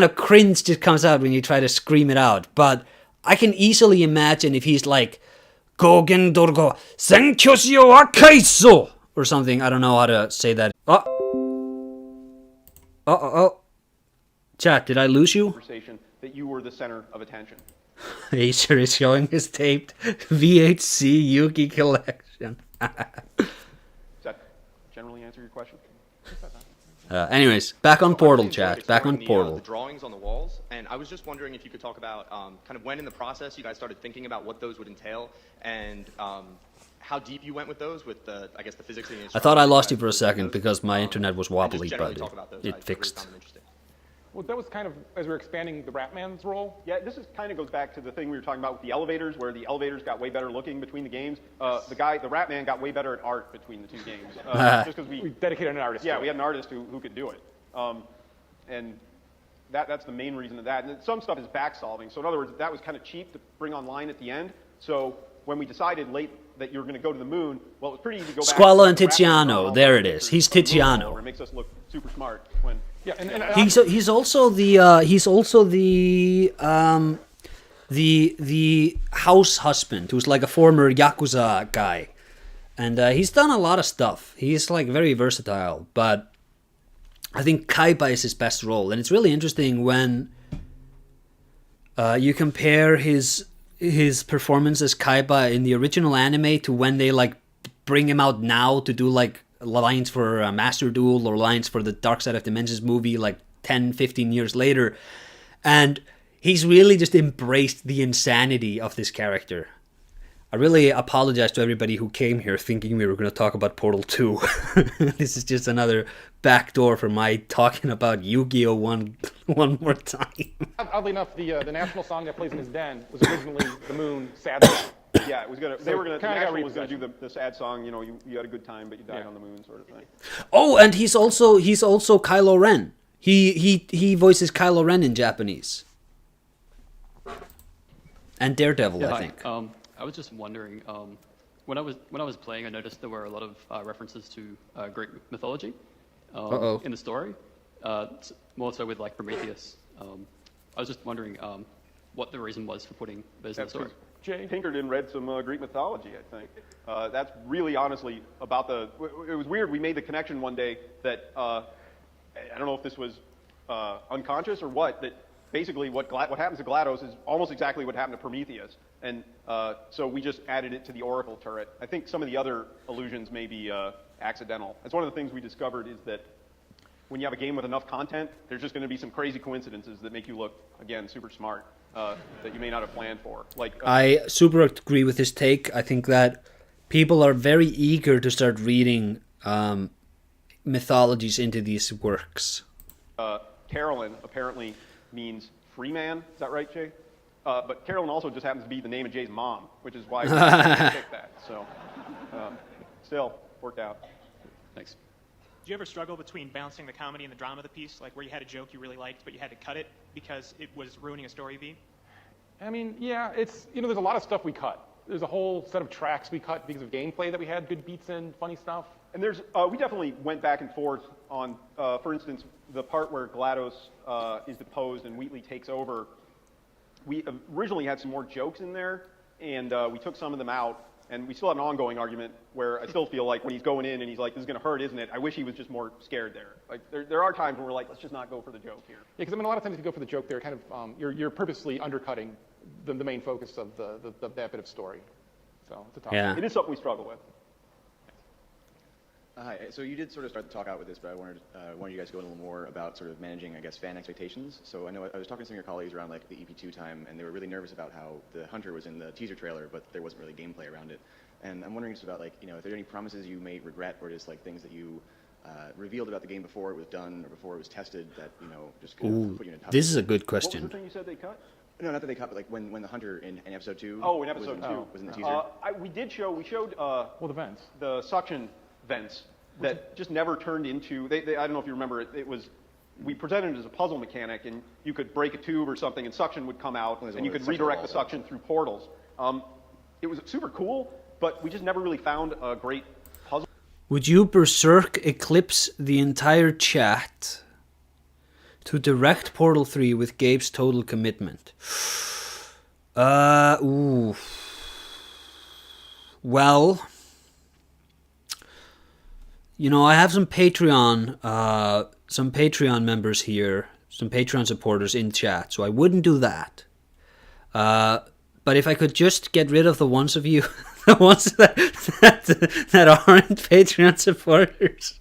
of cringe just comes out when you try to scream it out. But I can easily imagine if he's like Gogen Dorgo Senkyoshio Akaiso or something. I don't know how to say that. Chat, did I lose you? Conversation that you were the center of attention. Aesir is showing his taped VHC Yuki collection. Does that generally answer your question? Anyways, back on Portal, chat. Back on Portal. The drawings on the walls, and I was just wondering if you could talk about kind of when in the process you guys started thinking about what those would entail, and how deep you went with those, with the, I guess, the physics and the I thought I lost you for a second because my internet was wobbly, but it fixed. Well, that was kind of, as we were expanding the Ratman's role. Yeah, this kind of goes back to the thing we were talking about with the elevators, where the elevators got way better looking between the games. The Ratman got way better at art between the two games. Just because we dedicated an artist. Yeah, we had an artist who could do it. And that's the main reason of that. And some stuff is back solving. So in other words, that was kind of cheap to bring online at the end. So when we decided late that you were going to go to the moon, well, it was pretty easy to go back. Squala and Tiziano, there it is. He's Tiziano. It makes us look super smart when. Yeah, and he's also the house husband who's like a former Yakuza guy, and he's done a lot of stuff. He's like very versatile, but I think Kaiba is his best role, and it's really interesting when you compare his performance as Kaiba in the original anime to when they like bring him out now to do like lines for Master Duel or lines for the Dark Side of Dimensions movie like 10, 15 years later. And he's really just embraced the insanity of this character. I really apologize to everybody who came here thinking we were going to talk about Portal 2. This is just another backdoor for my talking about Yu-Gi-Oh! one more time. Oddly enough, the national song that plays in his den was originally the Moon sad song. Yeah, it was gonna. They were gonna. The National was gonna do the sad song. You know, you had a good time, but you died on the moon, sort of thing. Oh, and he's also Kylo Ren. He voices Kylo Ren in Japanese. And Daredevil, I think. I was just wondering. When I was playing, I noticed there were a lot of references to Greek mythology in the story. More so with like Prometheus. I was just wondering what the reason was for putting those in the story. Jay tinkered and read some Greek mythology, I think. That's really honestly about it was weird. We made the connection one day that, I don't know if this was unconscious or what, that basically what happens to GLaDOS is almost exactly what happened to Prometheus. And so we just added it to the Oracle turret. I think some of the other allusions may be accidental. That's one of the things we discovered is that when you have a game with enough content, there's just going to be some crazy coincidences that make you look, again, super smart. That you may not have planned for. I super agree with his take. I think that people are very eager to start reading mythologies into these works. Carolyn apparently means free man. Is that right, Jay? But Carolyn also just happens to be the name of Jay's mom, which is why we picked that. So, still worked out. Thanks. Did you ever struggle between balancing the comedy and the drama of the piece, like where you had a joke you really liked, but you had to cut it because it was ruining a story beat? I mean, yeah, it's, there's a lot of stuff we cut. There's a whole set of tracks we cut because of gameplay that we had good beats in, funny stuff. And there's, we definitely went back and forth on, for instance, the part where GLaDOS is deposed and Wheatley takes over. We originally had some more jokes in there, and we took some of them out. And we still have an ongoing argument where I still feel like when he's going in and he's like, this is going to hurt, isn't it? I wish he was just more scared there. Like, there are times when we're like, let's just not go for the joke here. Yeah, because I mean, a lot of times if you go for the joke there, kind of, you're purposely undercutting the main focus of that bit of story. So it's a tough It is something we struggle with. Hi. So you did sort of start the talk out with this, but I wanted you guys to go a little more about sort of managing, I guess, fan expectations. So I know I was talking to some of your colleagues around like the EP2 time, and they were really nervous about how the hunter was in the teaser trailer, but there wasn't really gameplay around it. And I'm wondering just about like, if there are any promises you may regret, or just like things that you revealed about the game before it was done or before it was tested that just put you in a tough this is a good question. What was the thing you said they cut? No, not that they cut, but like when the hunter in episode 2. Oh, in episode 2 was in the teaser. We showed the vents, the suction vents that just never turned into. I don't know if you remember it. It was. We presented it as a puzzle mechanic, and you could break a tube or something, and suction would come out, and you could redirect the suction through portals. It was super cool, but we just never really found a great puzzle. Would you berserk eclipse the entire chat to direct Portal 3 with Gabe's total commitment? Ooh. Well, I have some Patreon members here, some Patreon supporters in chat, so I wouldn't do that. But if I could just get rid of the ones of you, the ones that aren't Patreon supporters.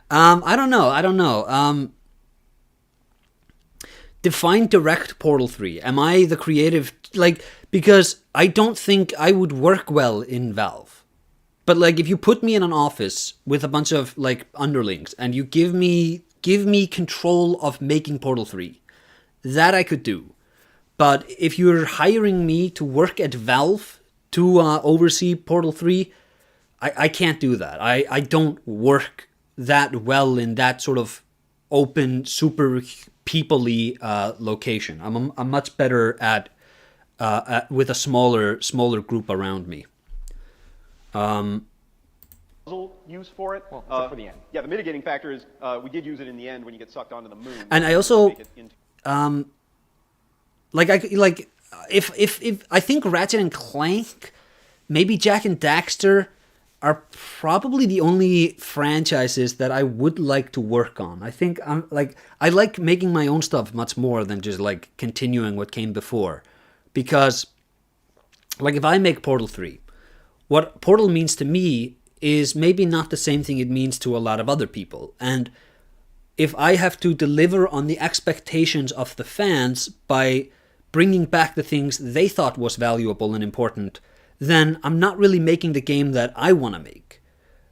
I don't know. Define direct Portal 3. Am I the creative? Because I don't think I would work well in Valve. But if you put me in an office with a bunch of underlings and you give me control of making Portal 3, that I could do. But if you're hiring me to work at Valve to oversee Portal 3, I can't do that. I don't work that well in that sort of open, super people-y location. I'm much better at with a smaller group around me. Puzzle use for it. Well, except for the end. Yeah, the mitigating factor is we did use it in the end when you get sucked onto the moon. And I also if I think Ratchet and Clank, maybe Jak and Daxter are probably the only franchises that I would like to work on. I think I like making my own stuff much more than just continuing what came before. Because if I make Portal 3, what Portal means to me is maybe not the same thing it means to a lot of other people. And if I have to deliver on the expectations of the fans by bringing back the things they thought was valuable and important, then I'm not really making the game that I want to make.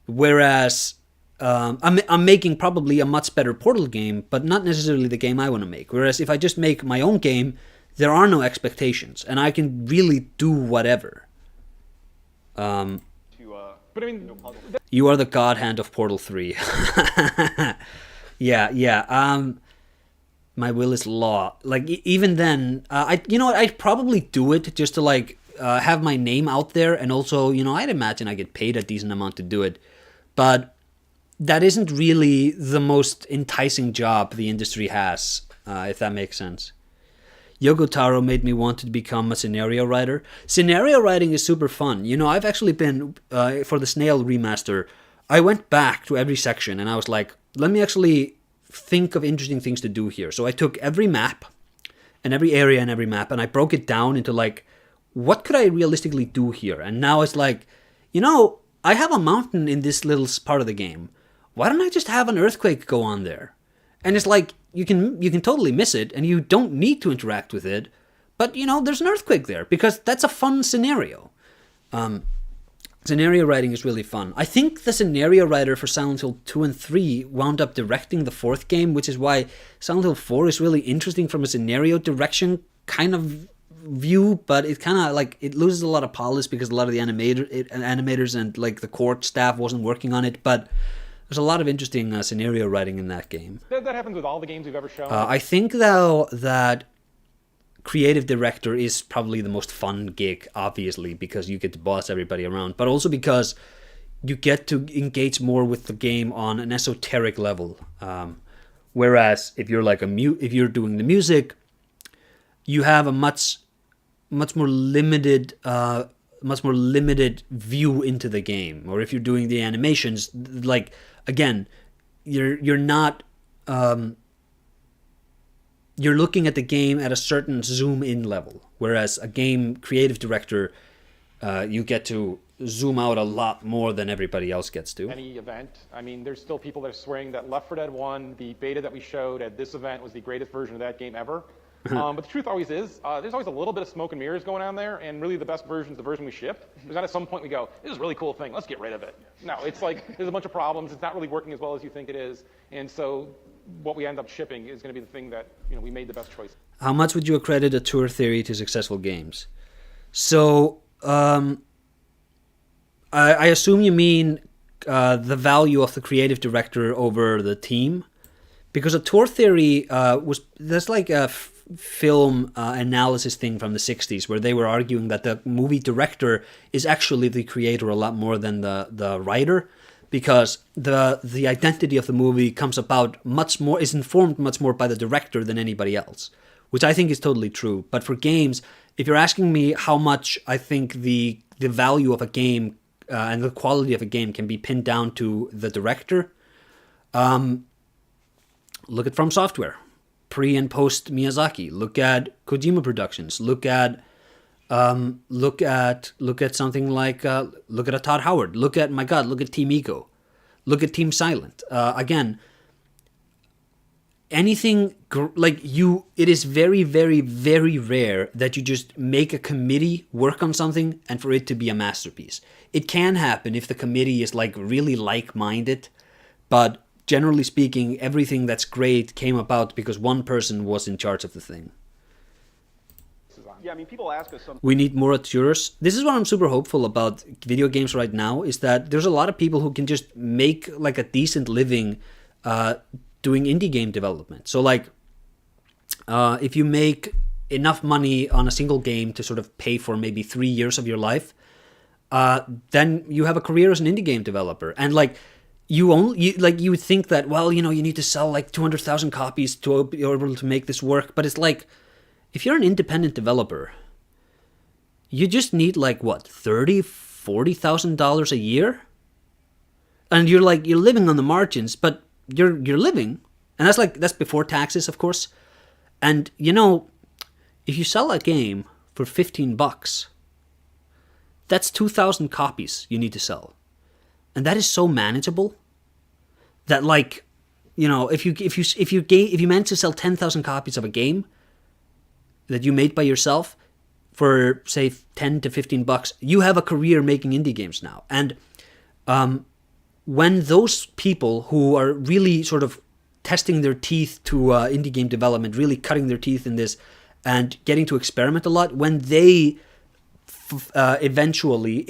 Whereas I'm making probably a much better Portal game, but not necessarily the game I want to make. Whereas if I just make my own game, there are no expectations, and I can really do whatever. But I mean, you are the god hand of Portal 3. Yeah. My will is law. Even then, I'd probably do it just to have my name out there, and also, I'd imagine I get paid a decent amount to do it. But that isn't really the most enticing job the industry has, if that makes sense. Yoko Taro made me want to become a scenario writer. Scenario writing is super fun. I've actually been, for the Snail remaster, I went back to every section and I was like, let me actually think of interesting things to do here. So I took every map and every area and every map and I broke it down into what could I realistically do here? And now it's I have a mountain in this little part of the game. Why don't I just have an earthquake go on there? And it's you can totally miss it, and you don't need to interact with it, but there's an earthquake there because that's a fun scenario. Scenario writing is really fun. I think the scenario writer for Silent Hill 2 and 3 wound up directing the fourth game, which is why Silent Hill 4 is really interesting from a scenario direction kind of view, but it kind of it loses a lot of polish because a lot of the animators and the court staff wasn't working on it, but there's a lot of interesting scenario writing in that game. That happens with all the games we've ever shown. I think, though, that creative director is probably the most fun gig, obviously, because you get to boss everybody around, but also because you get to engage more with the game on an esoteric level. Whereas if you're if you're doing the music, you have a much more limited much more limited view into the game. Or if you're doing the animations, like again, you're not you're looking at the game at a certain zoom in level, whereas a game creative director, you get to zoom out a lot more than everybody else gets to. Any event. I mean, there's still people that are swearing that Left 4 Dead 1, the beta that we showed at this event, was the greatest version of that game ever. But the truth always is, there's always a little bit of smoke and mirrors going on there, and really the best version is the version we ship. Because at some point we go, this is a really cool thing, let's get rid of it. No, it's like, there's a bunch of problems, it's not really working as well as you think it is, and so what we end up shipping is going to be the thing that, you know, we made the best choice. How much would you accredit a tour theory to successful games? So, I assume you mean the value of the creative director over the team, because a tour theory there's like a film analysis thing from the 60s where they were arguing that the movie director is actually the creator a lot more than the writer, because the identity of the movie comes about much more, is informed much more by the director than anybody else, which I think is totally true. But for games, if you're asking me how much I think the value of a game and the quality of a game can be pinned down to the director, look at From Software, pre and post Miyazaki. Look at Kojima Productions. Look at something like look at a Todd Howard. Look at look at Team Ico. Look at Team Silent. Again, anything it is very, very, very rare that you just make a committee work on something and for it to be a masterpiece. It can happen if the committee is like really like-minded, but generally speaking, everything that's great came about because one person was in charge of the thing. Yeah, I mean, people ask us something. We need more auteurs. This is what I'm super hopeful about video games right now, is that there's a lot of people who can just make like a decent living doing indie game development. So like, if you make enough money on a single game to sort of pay for maybe 3 years of your life, then you have a career as an indie game developer. And like, you would think that, well, you know, you need to sell like 200,000 copies to be able to make this work. But it's like, if you're an independent developer, you just need like what, $30,000-$40,000 a year, and you're living on the margins, but you're living, and that's before taxes, of course. And you know, if you sell a game for $15, that's 2,000 copies you need to sell, and that is so manageable that, like, you know, if you manage to sell 10,000 copies of a game that you made by yourself for say $10 to $15, you have a career making indie games now. And when those people who are really sort of testing their teeth to indie game development, really cutting their teeth in this and getting to experiment a lot, when they eventually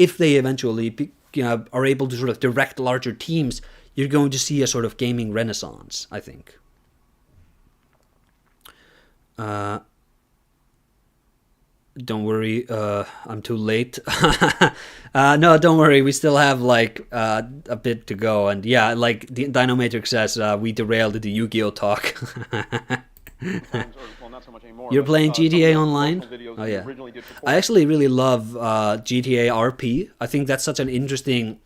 are able to sort of direct larger teams, you're going to see a sort of gaming renaissance, I think. Don't worry, I'm too late. No, don't worry, we still have like a bit to go. And yeah, like Dinomatrix says, we derailed the Yu-Gi-Oh talk. Well, not so much anymore. You're playing GTA Online? Oh yeah. I actually really love GTA RP. I think that's such an interesting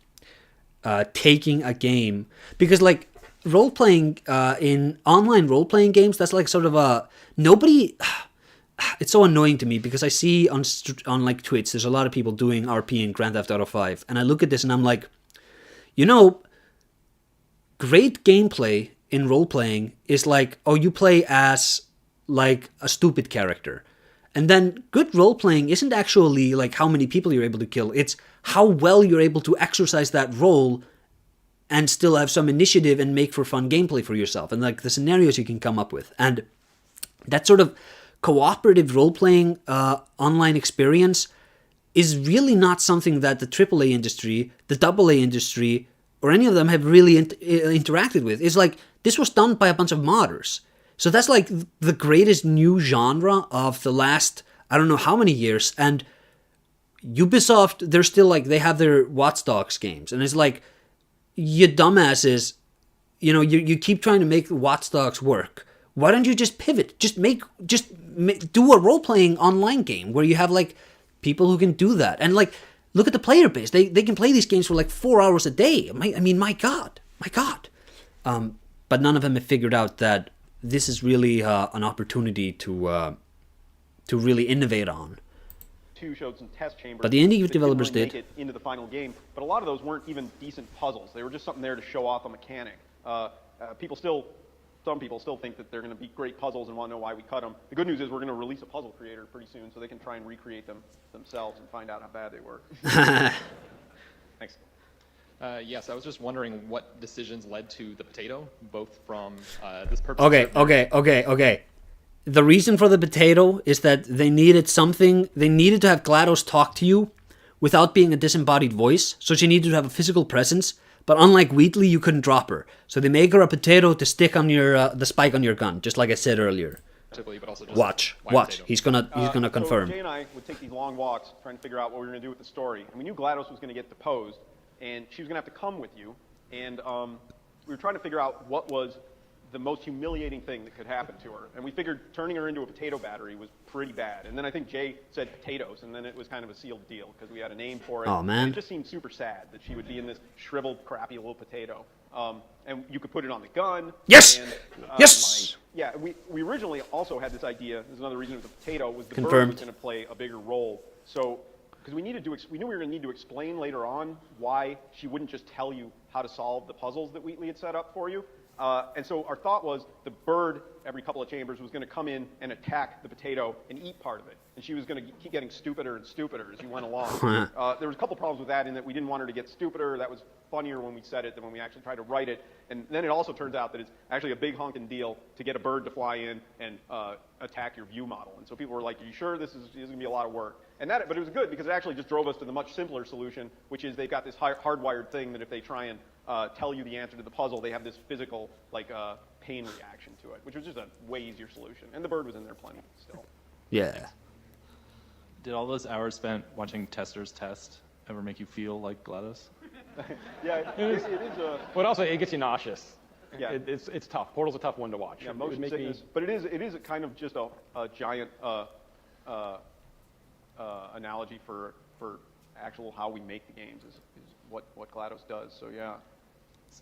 taking a game, because like role-playing in online role-playing games, that's like sort of a nobody. It's so annoying to me because I see on like Twitch, there's a lot of people doing RP in Grand Theft Auto 5, and I look at this and I'm like, you know, great gameplay in role-playing is like, oh, you play as like a stupid character, and then good role-playing isn't actually like how many people you're able to kill, it's how well you're able to exercise that role and still have some initiative and make for fun gameplay for yourself, and like the scenarios you can come up with. And that sort of cooperative role-playing online experience is really not something that the AAA industry, the AA industry, or any of them have really interacted with. It's like, this was done by a bunch of modders. So that's like the greatest new genre of the last, I don't know how many years. And Ubisoft, they're still like, they have their Watch Dogs games. And it's like, you dumbasses, you know, you keep trying to make Watch Dogs work. Why don't you just pivot? Just do a role-playing online game where you have like people who can do that. And like, Look at the player base. They can play these games for like 4 hours a day. I mean, my God. But none of them have figured out that this is really an opportunity to really innovate on. Showed some test chambers, but the indie that developers didn't really did. Make it into the final game, but a lot of those weren't even decent puzzles. They were just something there to show off a mechanic. Some people still think that they're going to be great puzzles and want to know why we cut them. The good news is we're going to release a puzzle creator pretty soon, so they can try and recreate them themselves and find out how bad they were. Thanks. Yes, I was just wondering what decisions led to the potato, both from this purpose. Okay. The reason for the potato is that they needed something. They needed to have GLaDOS talk to you without being a disembodied voice. So she needed to have a physical presence. But unlike Wheatley, you couldn't drop her. So they make her a potato to stick on your the spike on your gun, just like I said earlier. But also just Watch. He's gonna confirm. So Jay and I would take these long walks trying to figure out what we were going to do with the story. And we knew GLaDOS was going to get deposed, and she was going to have to come with you. And we were trying to figure out what was the most humiliating thing that could happen to her. And we figured turning her into a potato battery was pretty bad. And then I think Jay said potatoes, and then it was kind of a sealed deal because we had a name for it. Oh, man. And it just seemed super sad that she would be in this shriveled, crappy little potato. And you could put it on the gun. Yes! And, Yes! Yeah, we originally also had this idea, there's another reason it was a potato, was the bird Confirmed. was going to play a bigger role. So, because we knew we were going to need to explain later on why she wouldn't just tell you how to solve the puzzles that Wheatley had set up for you. And so our thought was the bird, every couple of chambers, was going to come in and attack the potato and eat part of it. And she was going to keep getting stupider and stupider as you went along. There was a couple problems with that in that we didn't want her to get stupider. That was funnier when we said it than when we actually tried to write it. And then it also turns out that it's actually a big honking deal to get a bird to fly in and attack your view model. And so people were like, are you sure this is going to be a lot of work? But it was good because it actually just drove us to the much simpler solution, which is they've got this hardwired thing that if they try and tell you the answer to the puzzle, they have this physical pain reaction to it, which was just a way easier solution. And the bird was in there plenty still. Yeah. Did all those hours spent watching testers test ever make you feel like GLaDOS? Yeah, it is. But also, it gets you nauseous. Yeah. It's tough. Portal's a tough one to watch. Yeah, motion sickness. But it is a kind of just a giant analogy for actual how we make the games is what GLaDOS does. So yeah.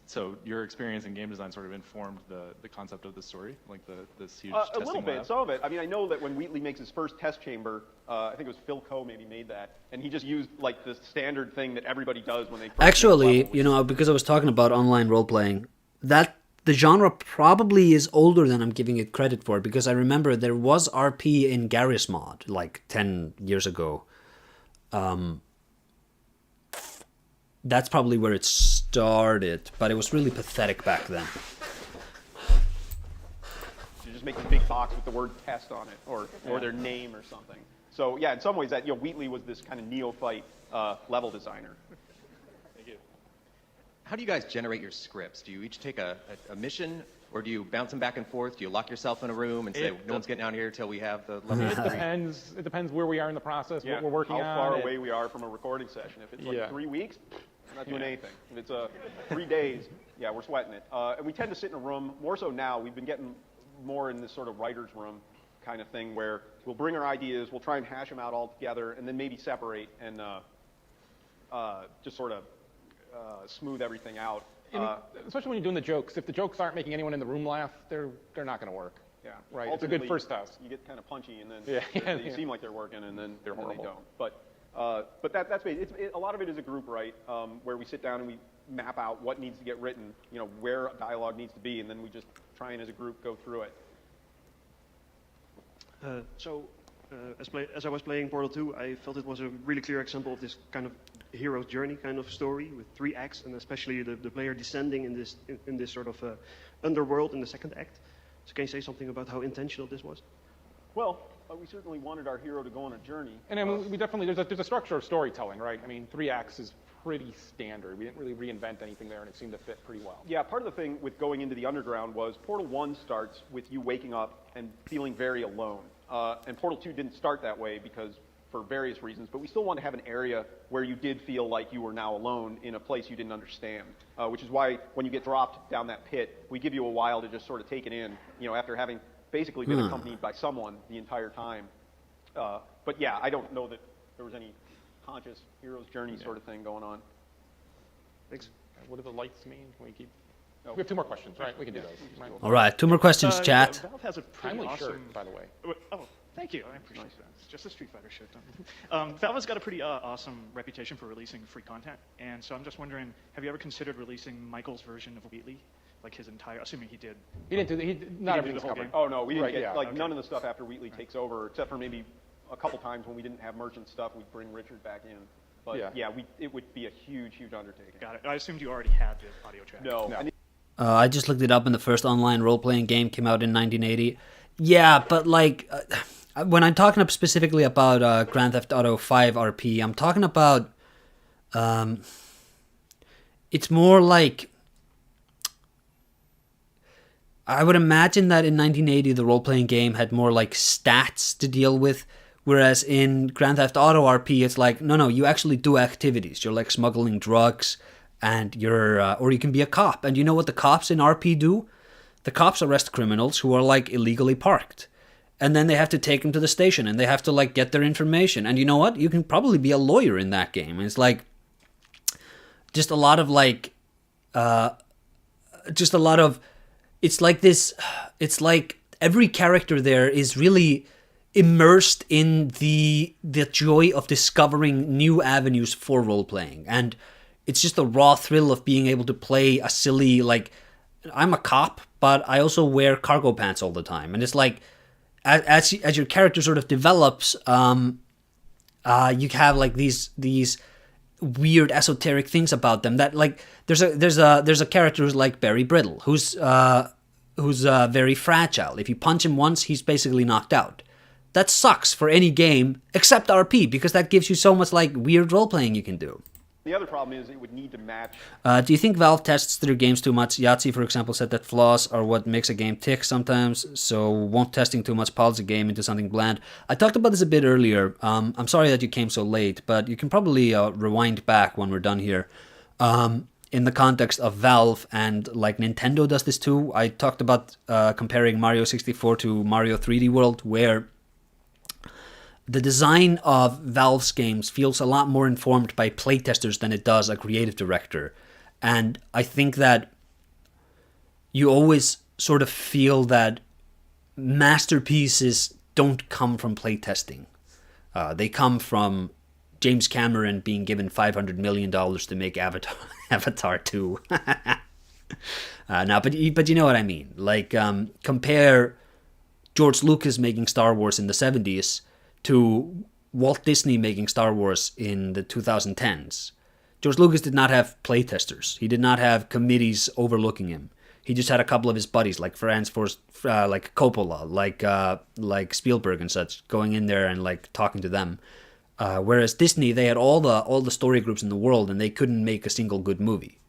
So your experience in game design sort of informed the concept of the story, like this huge testing a little bit, lab? some of it. I mean, I know that when Wheatley makes his first test chamber, I think it was Phil Coe maybe made that, and he just used like the standard thing that everybody does when they first Actually, because I was talking about online role playing, that the genre probably is older than I'm giving it credit for, because I remember there was RP in Garry's Mod like 10 years ago. That's probably where it started, but it was really pathetic back then. You just make a big box with the word test on it, or their name or something. So yeah, in some ways that Wheatley was this kind of neophyte level designer. Thank you. How do you guys generate your scripts? Do you each take a mission, or do you bounce them back and forth? Do you lock yourself in a room and say, no one's getting out here until we have the level? It depends where we are in the process, what we're working on. How far away we are from a recording session. If it's like 3 weeks, we're not doing anything. If it's 3 days, yeah, we're sweating it. And we tend to sit in a room, more so now, we've been getting more in this sort of writer's room kind of thing where we'll bring our ideas, we'll try and hash them out all together, and then maybe separate and just sort of smooth everything out. Especially when you're doing the jokes. If the jokes aren't making anyone in the room laugh, they're not going to work. Yeah, right. It's a good first test. You get kind of punchy, and then they seem like they're working, and then they don't. But that's basically, a lot of it is a group write, where we sit down and we map out what needs to get written, where dialogue needs to be, and then we just try and as a group go through it. As I was playing Portal 2, I felt it was a really clear example of this kind of hero's journey kind of story with 3 acts, and especially the player descending in this sort of underworld in the second act. So can you say something about how intentional this was? Well, we certainly wanted our hero to go on a journey. And I mean, we definitely, there's a structure of storytelling, right? I mean, 3 acts is pretty standard. We didn't really reinvent anything there, and it seemed to fit pretty well. Yeah, part of the thing with going into the underground was Portal 1 starts with you waking up and feeling very alone. And Portal 2 didn't start that way because for various reasons, but we still wanted to have an area where you did feel like you were now alone in a place you didn't understand, which is why when you get dropped down that pit, we give you a while to just sort of take it in, after having basically been accompanied by someone the entire time. But yeah, I don't know that there was any conscious hero's journey sort of thing going on. Thanks. What do the lights mean? Can we keep? We have 2 more questions, right? We can do those. Right. All right, 2 more questions, chat. Valve has a pretty Timely awesome shirt, by the way. Oh, thank you. I appreciate that. It's just a Street Fighter shirt. Valve has got a pretty awesome reputation for releasing free content, and so I'm just wondering, have you ever considered releasing Michael's version of Wheatley, like his entire? Assuming he did. He didn't do the. Not everything's covered. Oh no, we didn't get none of the stuff after Wheatley takes over, except for maybe a couple times when we didn't have merchant stuff, we'd bring Richard back in. But it would be a huge undertaking. Got it. I assumed you already had the audio track. No. I just looked it up, and the first online role-playing game came out in 1980. Yeah, but like, when I'm talking specifically about Grand Theft Auto 5 RP, I'm talking about, it's more like, I would imagine that in 1980 the role-playing game had more like stats to deal with, whereas in Grand Theft Auto RP it's like, no, you actually do activities. You're like smuggling drugs, and or you can be a cop. And you know what the cops in RP do? The cops arrest criminals who are like illegally parked. And then they have to take them to the station, and they have to like get their information. And you know what? You can probably be a lawyer in that game. And it's like, just a lot of like, it's like this, it's like every character there is really immersed in the joy of discovering new avenues for role-playing. And it's just the raw thrill of being able to play a silly, like, I'm a cop, but I also wear cargo pants all the time. And it's like, as your character sort of develops, you have like these weird esoteric things about them that, like, there's a character who's like Barry Brittle, who's very fragile. If you punch him once, he's basically knocked out. That sucks for any game except RP, because that gives you so much like weird role-playing you can do. The other problem is it would need to match. Do you think Valve tests their games too much? Yahtzee, for example, said that flaws are what makes a game tick sometimes, so won't testing too much polish a game into something bland. I talked about this a bit earlier. I'm sorry that you came so late, but you can probably rewind back when we're done here. In the context of Valve, and like Nintendo does this too, I talked about comparing Mario 64 to Mario 3D World, where the design of Valve's games feels a lot more informed by playtesters than it does a creative director. And I think that you always sort of feel that masterpieces don't come from playtesting. They come from James Cameron being given $500 million to make Avatar 2. But you know what I mean. Like, compare George Lucas making Star Wars in the 70s to Walt Disney making Star Wars in the 2010s. George Lucas did not have playtesters. He did not have committees overlooking him. He just had a couple of his buddies, like like Coppola, like Spielberg and such, going in there and like talking to them. Whereas Disney, they had all the story groups in the world, and they couldn't make a single good movie.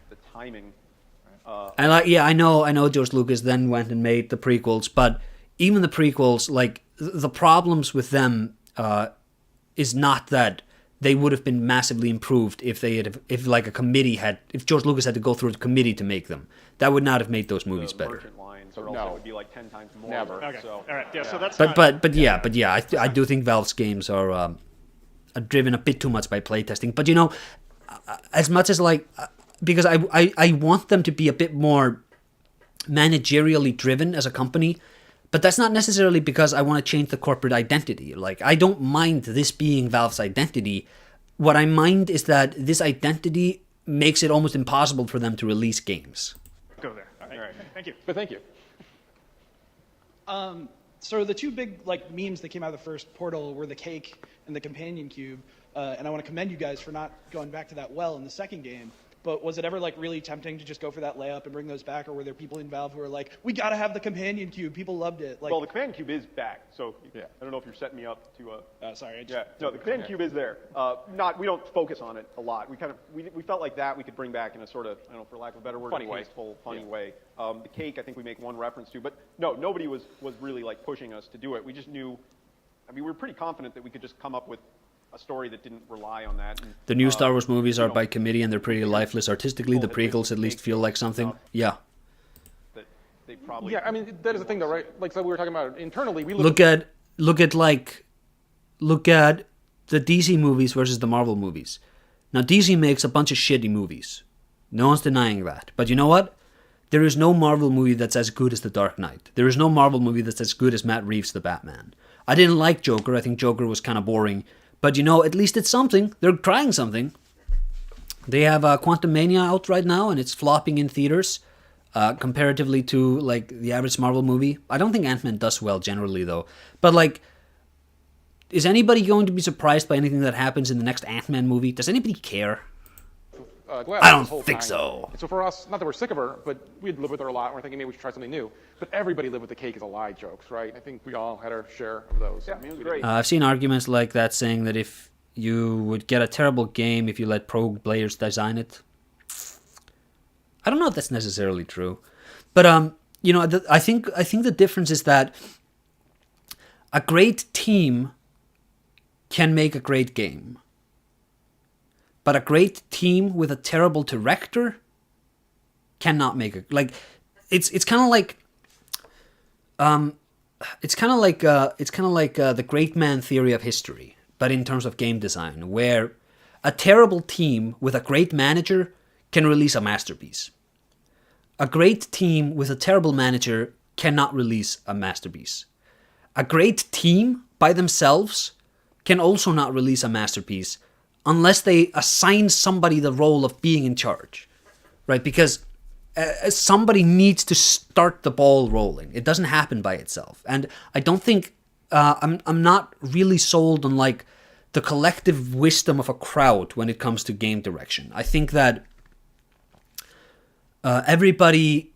The timing. And I know George Lucas then went and made the prequels, but even the prequels, like, the problems with them is not that they would have been massively improved if George Lucas had to go through a committee to make them. That would not have made those movies better. Merchant lines, or else it would be like 10 times more. Never. Okay. So, all right. Yeah. So that's. I do think Valve's games are driven a bit too much by playtesting. But you know, as much as like, because I want them to be a bit more managerially driven as a company. But that's not necessarily because I want to change the corporate identity. Like, I don't mind this being Valve's identity. What I mind is that this identity makes it almost impossible for them to release games. Go there. All right. Thank you. But thank you. So the 2 big like memes that came out of the first Portal were the cake and the companion cube. And I want to commend you guys for not going back to that well in the second game. But was it ever like really tempting to just go for that layup and bring those back, or were there people in Valve who were like, "We got to have the companion cube"? People loved it. Like, well, the companion cube is back, so I don't know if you're setting me up to. Sorry. No, the companion cube is there. We don't focus on it a lot. We felt like that we could bring back in a sort of, I don't know, for lack of a better word, tasteful, funny way. The cake, I think we make one reference to, but no, nobody was really like pushing us to do it. We just knew. I mean, we were pretty confident that we could just come up with a story that didn't rely on that. And, the new Star Wars movies are by committee, and they're pretty lifeless artistically. The prequels at least feel like something. Yeah. That they probably. Yeah, I mean that is the thing, though, right? Like so we were talking about internally. We look at the DC movies versus the Marvel movies. Now, DC makes a bunch of shitty movies. No one's denying that. But you know what? There is no Marvel movie that's as good as The Dark Knight. There is no Marvel movie that's as good as Matt Reeves' The Batman. I didn't like Joker. I think Joker was kind of boring. But at least it's something. They're trying something. They have Quantum Mania out right now, and it's flopping in theaters comparatively to like the average Marvel movie. I don't think Ant-Man does well generally, though. But like, is anybody going to be surprised by anything that happens in the next Ant-Man movie? Does anybody care? Gladys I don't this whole think time. so. So for us, not that we're sick of her, but we'd live with her a lot. And we're thinking maybe we should try something new. But everybody lived with the cake is a lie jokes, right? I think we all had our share of those. Yeah, it was great. I've seen arguments like that saying that if you would get a terrible game if you let pro players design it. I don't know if that's necessarily true, but I think the difference is that a great team can make a great game, but a great team with a terrible director cannot make it. Like, it's kind of like the great man theory of history, but in terms of game design, where a terrible team with a great manager can release a masterpiece. A great team with a terrible manager cannot release a masterpiece. A great team by themselves can also not release a masterpiece unless they assign somebody the role of being in charge, right? Because somebody needs to start the ball rolling. It doesn't happen by itself. And I don't think I'm not really sold on like the collective wisdom of a crowd when it comes to game direction. I think that everybody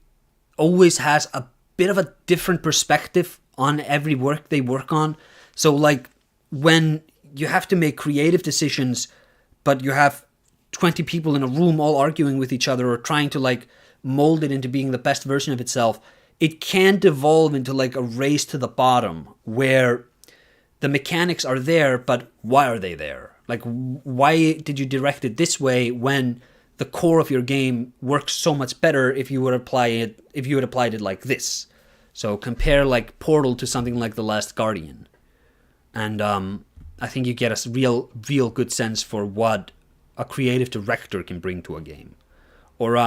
always has a bit of a different perspective on every work they work on. So like when you have to make creative decisions, but you have 20 people in a room all arguing with each other or trying to like mold it into being the best version of itself, it can devolve into like a race to the bottom where the mechanics are there, but why are they there? Like, why did you direct it this way when the core of your game works so much better if you would applied it like this? So compare like Portal to something like The Last Guardian, and I think you get a real good sense for what a creative director can bring to a game, or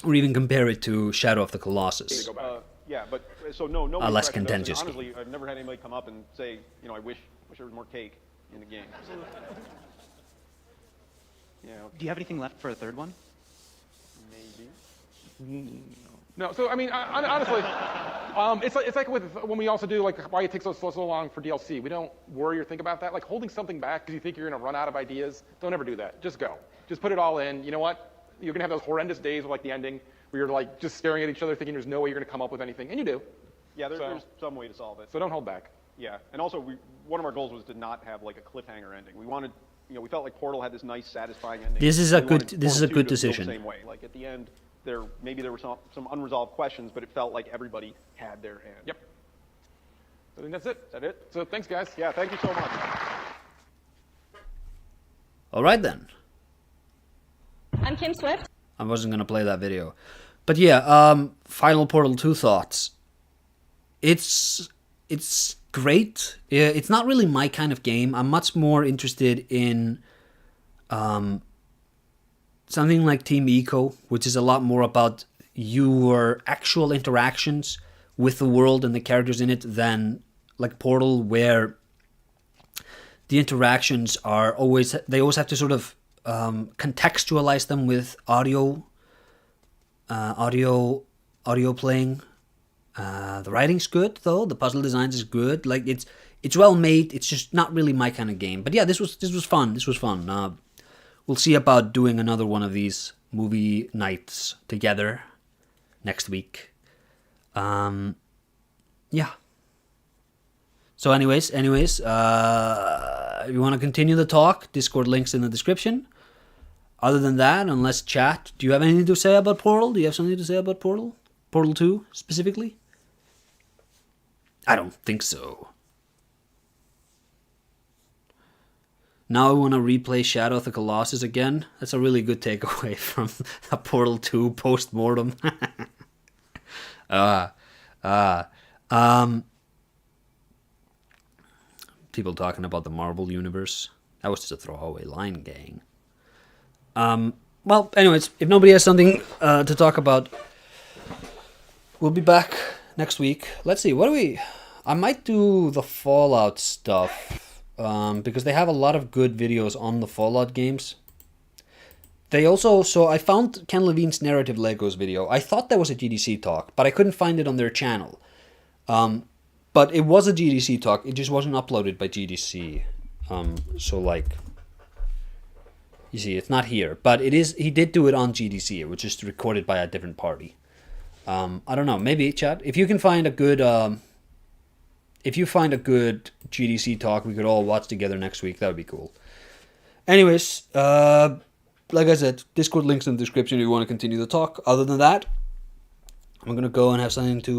even compare it to Shadow of the Colossus. Yeah, but so no A less contentious Honestly, I've never had anybody come up and say, I wish there was more cake in the game. Do you have anything left for a third one? Maybe. No, so I mean, honestly, it's like with when we also do like why it takes us so long for DLC. We don't worry or think about that. Like holding something back because you think you're going to run out of ideas. Don't ever do that. Just go. Just put it all in. You know what? You're going to have those horrendous days of like the ending where you're like just staring at each other thinking there's no way you're going to come up with anything, and you do. Yeah, there's some way to solve it. So don't hold back. Yeah, and also one of our goals was to not have like a cliffhanger ending. We wanted, we felt like Portal had this nice, satisfying ending. This is a We good wanted this is a Portal 2 good to feel decision. the same way. Like at the end, there were some unresolved questions, but it felt like everybody had their end. Yep. I think that's it. Is that it? So thanks, guys. Yeah, thank you so much. All right then. I'm Kim Swift. I wasn't gonna play that video, but yeah. Final Portal 2 thoughts. It's great. It's not really my kind of game. I'm much more interested in something like Team Eco, which is a lot more about your actual interactions with the world and the characters in it than like Portal, where the interactions are always have to sort of contextualize them with audio playing. The writing's good though. The puzzle design is good. Like it's well made. It's just not really my kind of game. But yeah, this was fun. This was fun. We'll see about doing another one of these movie nights together next week. Yeah. So anyways, if you want to continue the talk, Discord links in the description. Other than that, unless chat, do you have anything to say about Portal? Do you have something to say about Portal? Portal 2 specifically? I don't think so. Now I want to replay Shadow of the Colossus again. That's a really good takeaway from a Portal 2 post-mortem. people talking about the Marvel universe. That was just a throwaway line, gang. Well, anyways, if nobody has something to talk about, we'll be back next week. Let's see, what do we... I might do the Fallout stuff, because they have a lot of good videos on the Fallout games. They also... So I found Ken Levine's Narrative Legos video. I thought that was a GDC talk, but I couldn't find it on their channel. But it was a GDC talk, it just wasn't uploaded by GDC. So like... You see, it's not here, but it is. He did do it on GDC. It was just recorded by a different party. I don't know. Maybe, chat. If you can find a good, if you find a good GDC talk, we could all watch together next week. That would be cool. Anyways, like I said, Discord links in the description if you want to continue the talk. Other than that, I'm gonna go and have something to